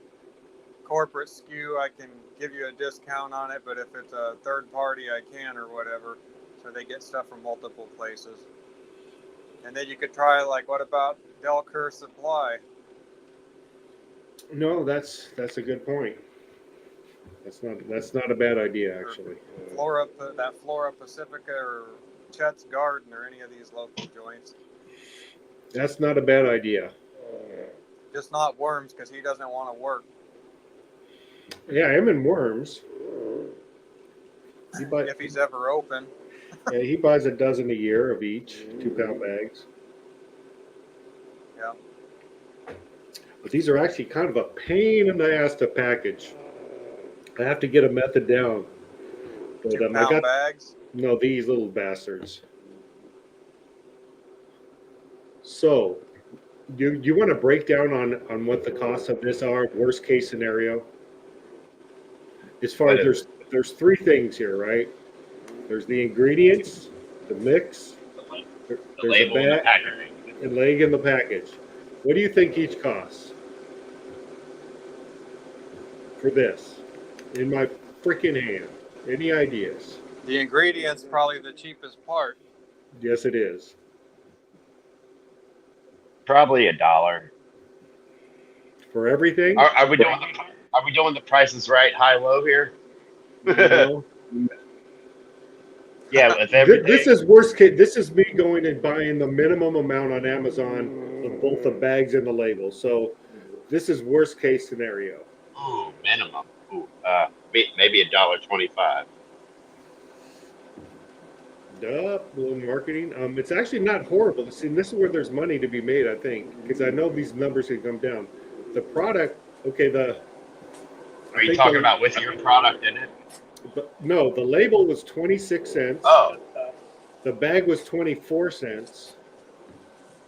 corporate SKU, I can give you a discount on it, but if it's a third party, I can or whatever. So they get stuff from multiple places. And then you could try what about Delcur Supply? No, that's a good point. That's not a bad idea actually. Flora Pacifica or Chet's Garden or any of these local joints. That's not a bad idea. Just not Worms because he doesn't want to work. Yeah, I'm in Worms. If he's ever open. Yeah, he buys a dozen a year of each, 2-pound bags. Yeah. But these are actually kind of a pain in the ass to package. I have to get a method down. But, 2-pound bags? No, these little bastards. So, you want to break down on what the costs of this are, worst case scenario? As far as there's 3 things here, right? There's the ingredients, the mix, the label, and the packaging. And leg in the package. What do you think each costs for this? In my freaking hand. Any ideas? The ingredients probably the cheapest part. Yes, it is. Probably $1 For everything. Are we doing the prices right, high low here? No. Yeah, with everything. This is worst case. This is me going and buying the minimum amount on Amazon of both the bags and the label. So This is worst case scenario. Ooh, minimum. Ooh, maybe $1.25. Duh, little marketing. It's actually not horrible. See, this is where there's money to be made, I think, because I know these numbers can come down. The product, okay, Are you talking about with your product in it? no, the label was 26 cents. Oh, The bag was 24 cents,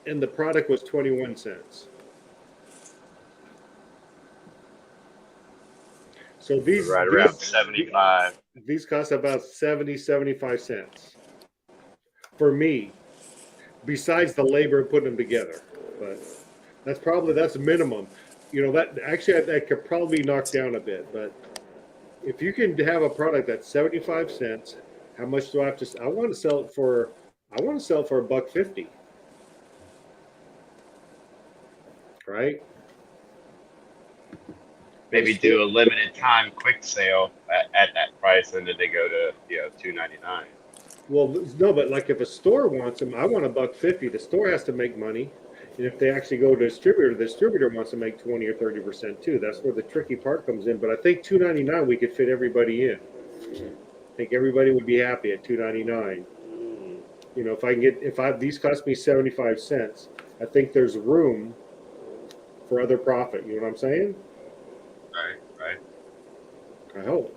and the product was 21 cents. So right around 75. These cost about 75 cents for me, besides the labor of putting them together. But that's a minimum. You know, that actually that could probably be knocked down a bit. But if you can have a product that's 75 cents, how much do I have to? I want to sell it for $1.50. Right? Maybe do a limited time quick sale at that price, and then they go to $2.99. Well, no, but like if a store wants them, I want $1.50. The store has to make money, and if they actually go to the distributor wants to make 20 or 30% too. That's where the tricky part comes in. But I think $2.99 we could fit everybody in. I think everybody would be happy at $2.99. You know, these cost me 75 cents, I think there's room for other profit. You know what I'm saying? Right. I hope.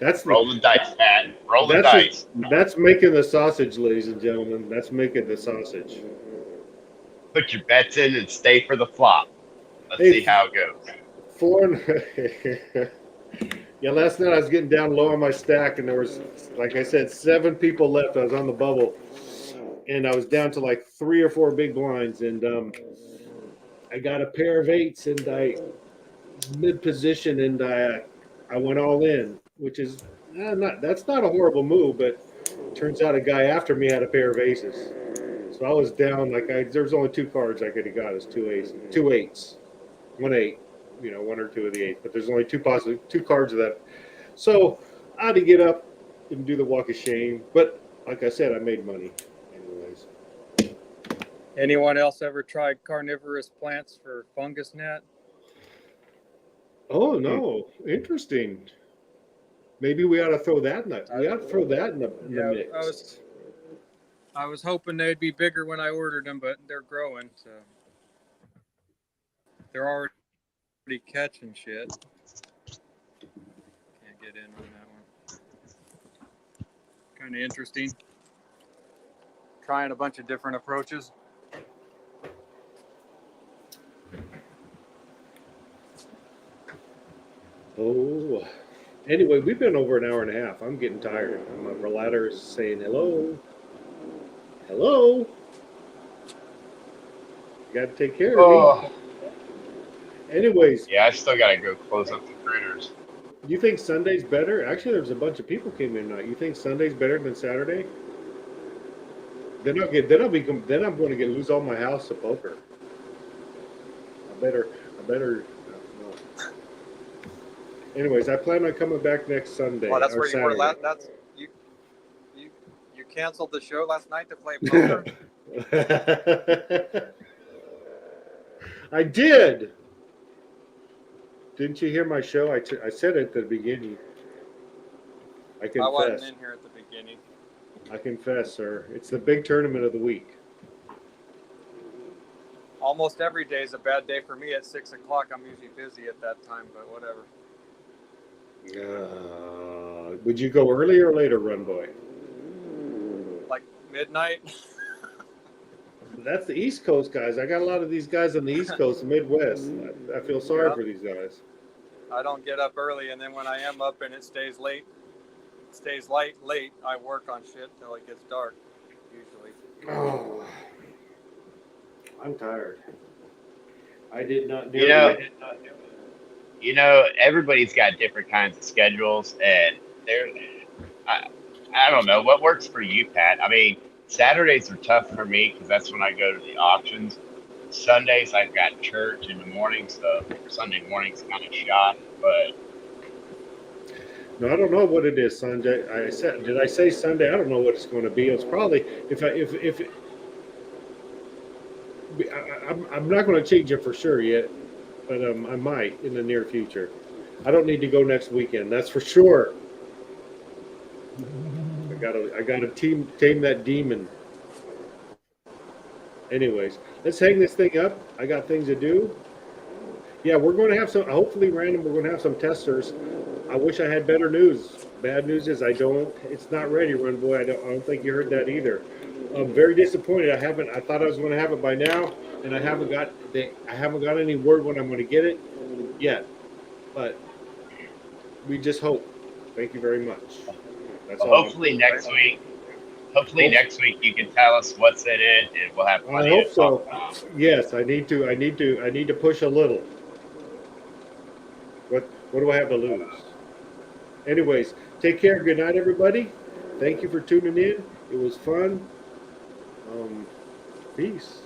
That's Roll the dice, Pat. Roll the dice. That's making the sausage, ladies and gentlemen. That's making the sausage. Put your bets in and stay for the flop. Let's see how it goes. Yeah, last night I was getting down low on my stack, and there was, like I said, 7 people left. I was on the bubble, and I was down to like 3 or 4 big blinds, and I got a pair of 8s, and I mid position, and I went all in, which is that's not a horrible move, but turns out a guy after me had a pair of aces, so I was down there's only 2 cards I could have got. Is 2 aces, 2 8s, 1 8, 1 or 2 of the 8s, but there's only 2 cards of that. So I had to get up and do the walk of shame, but like I said, I made money anyways. Anyone else ever tried carnivorous plants for fungus net? Oh no, interesting. Maybe we ought to throw that in the mix. I was hoping they'd be bigger when I ordered them, but they're growing, so they're already catching shit. Can't get in on that one. Kind of interesting. Trying a bunch of different approaches. Oh, anyway, we've been over an hour and a half. I'm getting tired. My ladder is saying hello. Hello. You got to take care of me. Anyways. Yeah, I still got to go close up the critters. You think Sunday's better? Actually, there's a bunch of people came in tonight. You think Sunday's better than Saturday? Then I'm going to lose all my house to poker. I better. No. Anyways, I plan on coming back next Sunday. Well, that's where you were last. You canceled the show last night to play poker. I did. Didn't you hear my show? I said it at the beginning. I confess. I wasn't in here at the beginning. I confess, sir. It's the big tournament of the week. Almost every day is a bad day for me at 6 o'clock. I'm usually busy at that time, but whatever. Would you go early or later, Run Boy? Like midnight? That's the East Coast guys. I got a lot of these guys on the East Coast, Midwest. I feel sorry for these guys. I don't get up early, and then when I am up and it stays late, I work on shit till it gets dark, usually. Oh, I'm tired. I did not do it. Everybody's got different kinds of schedules, and I don't know what works for you, Pat. I mean, Saturdays are tough for me because that's when I go to the auctions. Sundays I've got church in the morning, so Sunday morning's kind of shot. But no, I don't know what it is, Sunday. Did I say Sunday? I don't know what it's going to be. It's probably I'm not going to change it for sure yet. but I might in the near future. I don't need to go next weekend, that's for sure. I gotta tame that demon. Anyways, let's hang this thing up. I got things to do. Yeah, we're going to have some. Hopefully, random. We're going to have some testers. I wish I had better news. Bad news is I don't. It's not ready, Run Boy. I don't think you heard that either. I'm very disappointed. I haven't. I thought I was going to have it by now, and I haven't got. I haven't got any word when I'm going to get it yet. But we just hope. Thank you very much. That's Well, all. hopefully next week. Hopefully next week you can tell us what's in it, and we'll have I plenty hope to talk so. about. Yes, I need to. I need to push a little. What do I have to lose? Anyways, take care. Good night, everybody. Thank you for tuning in. It was fun. Peace.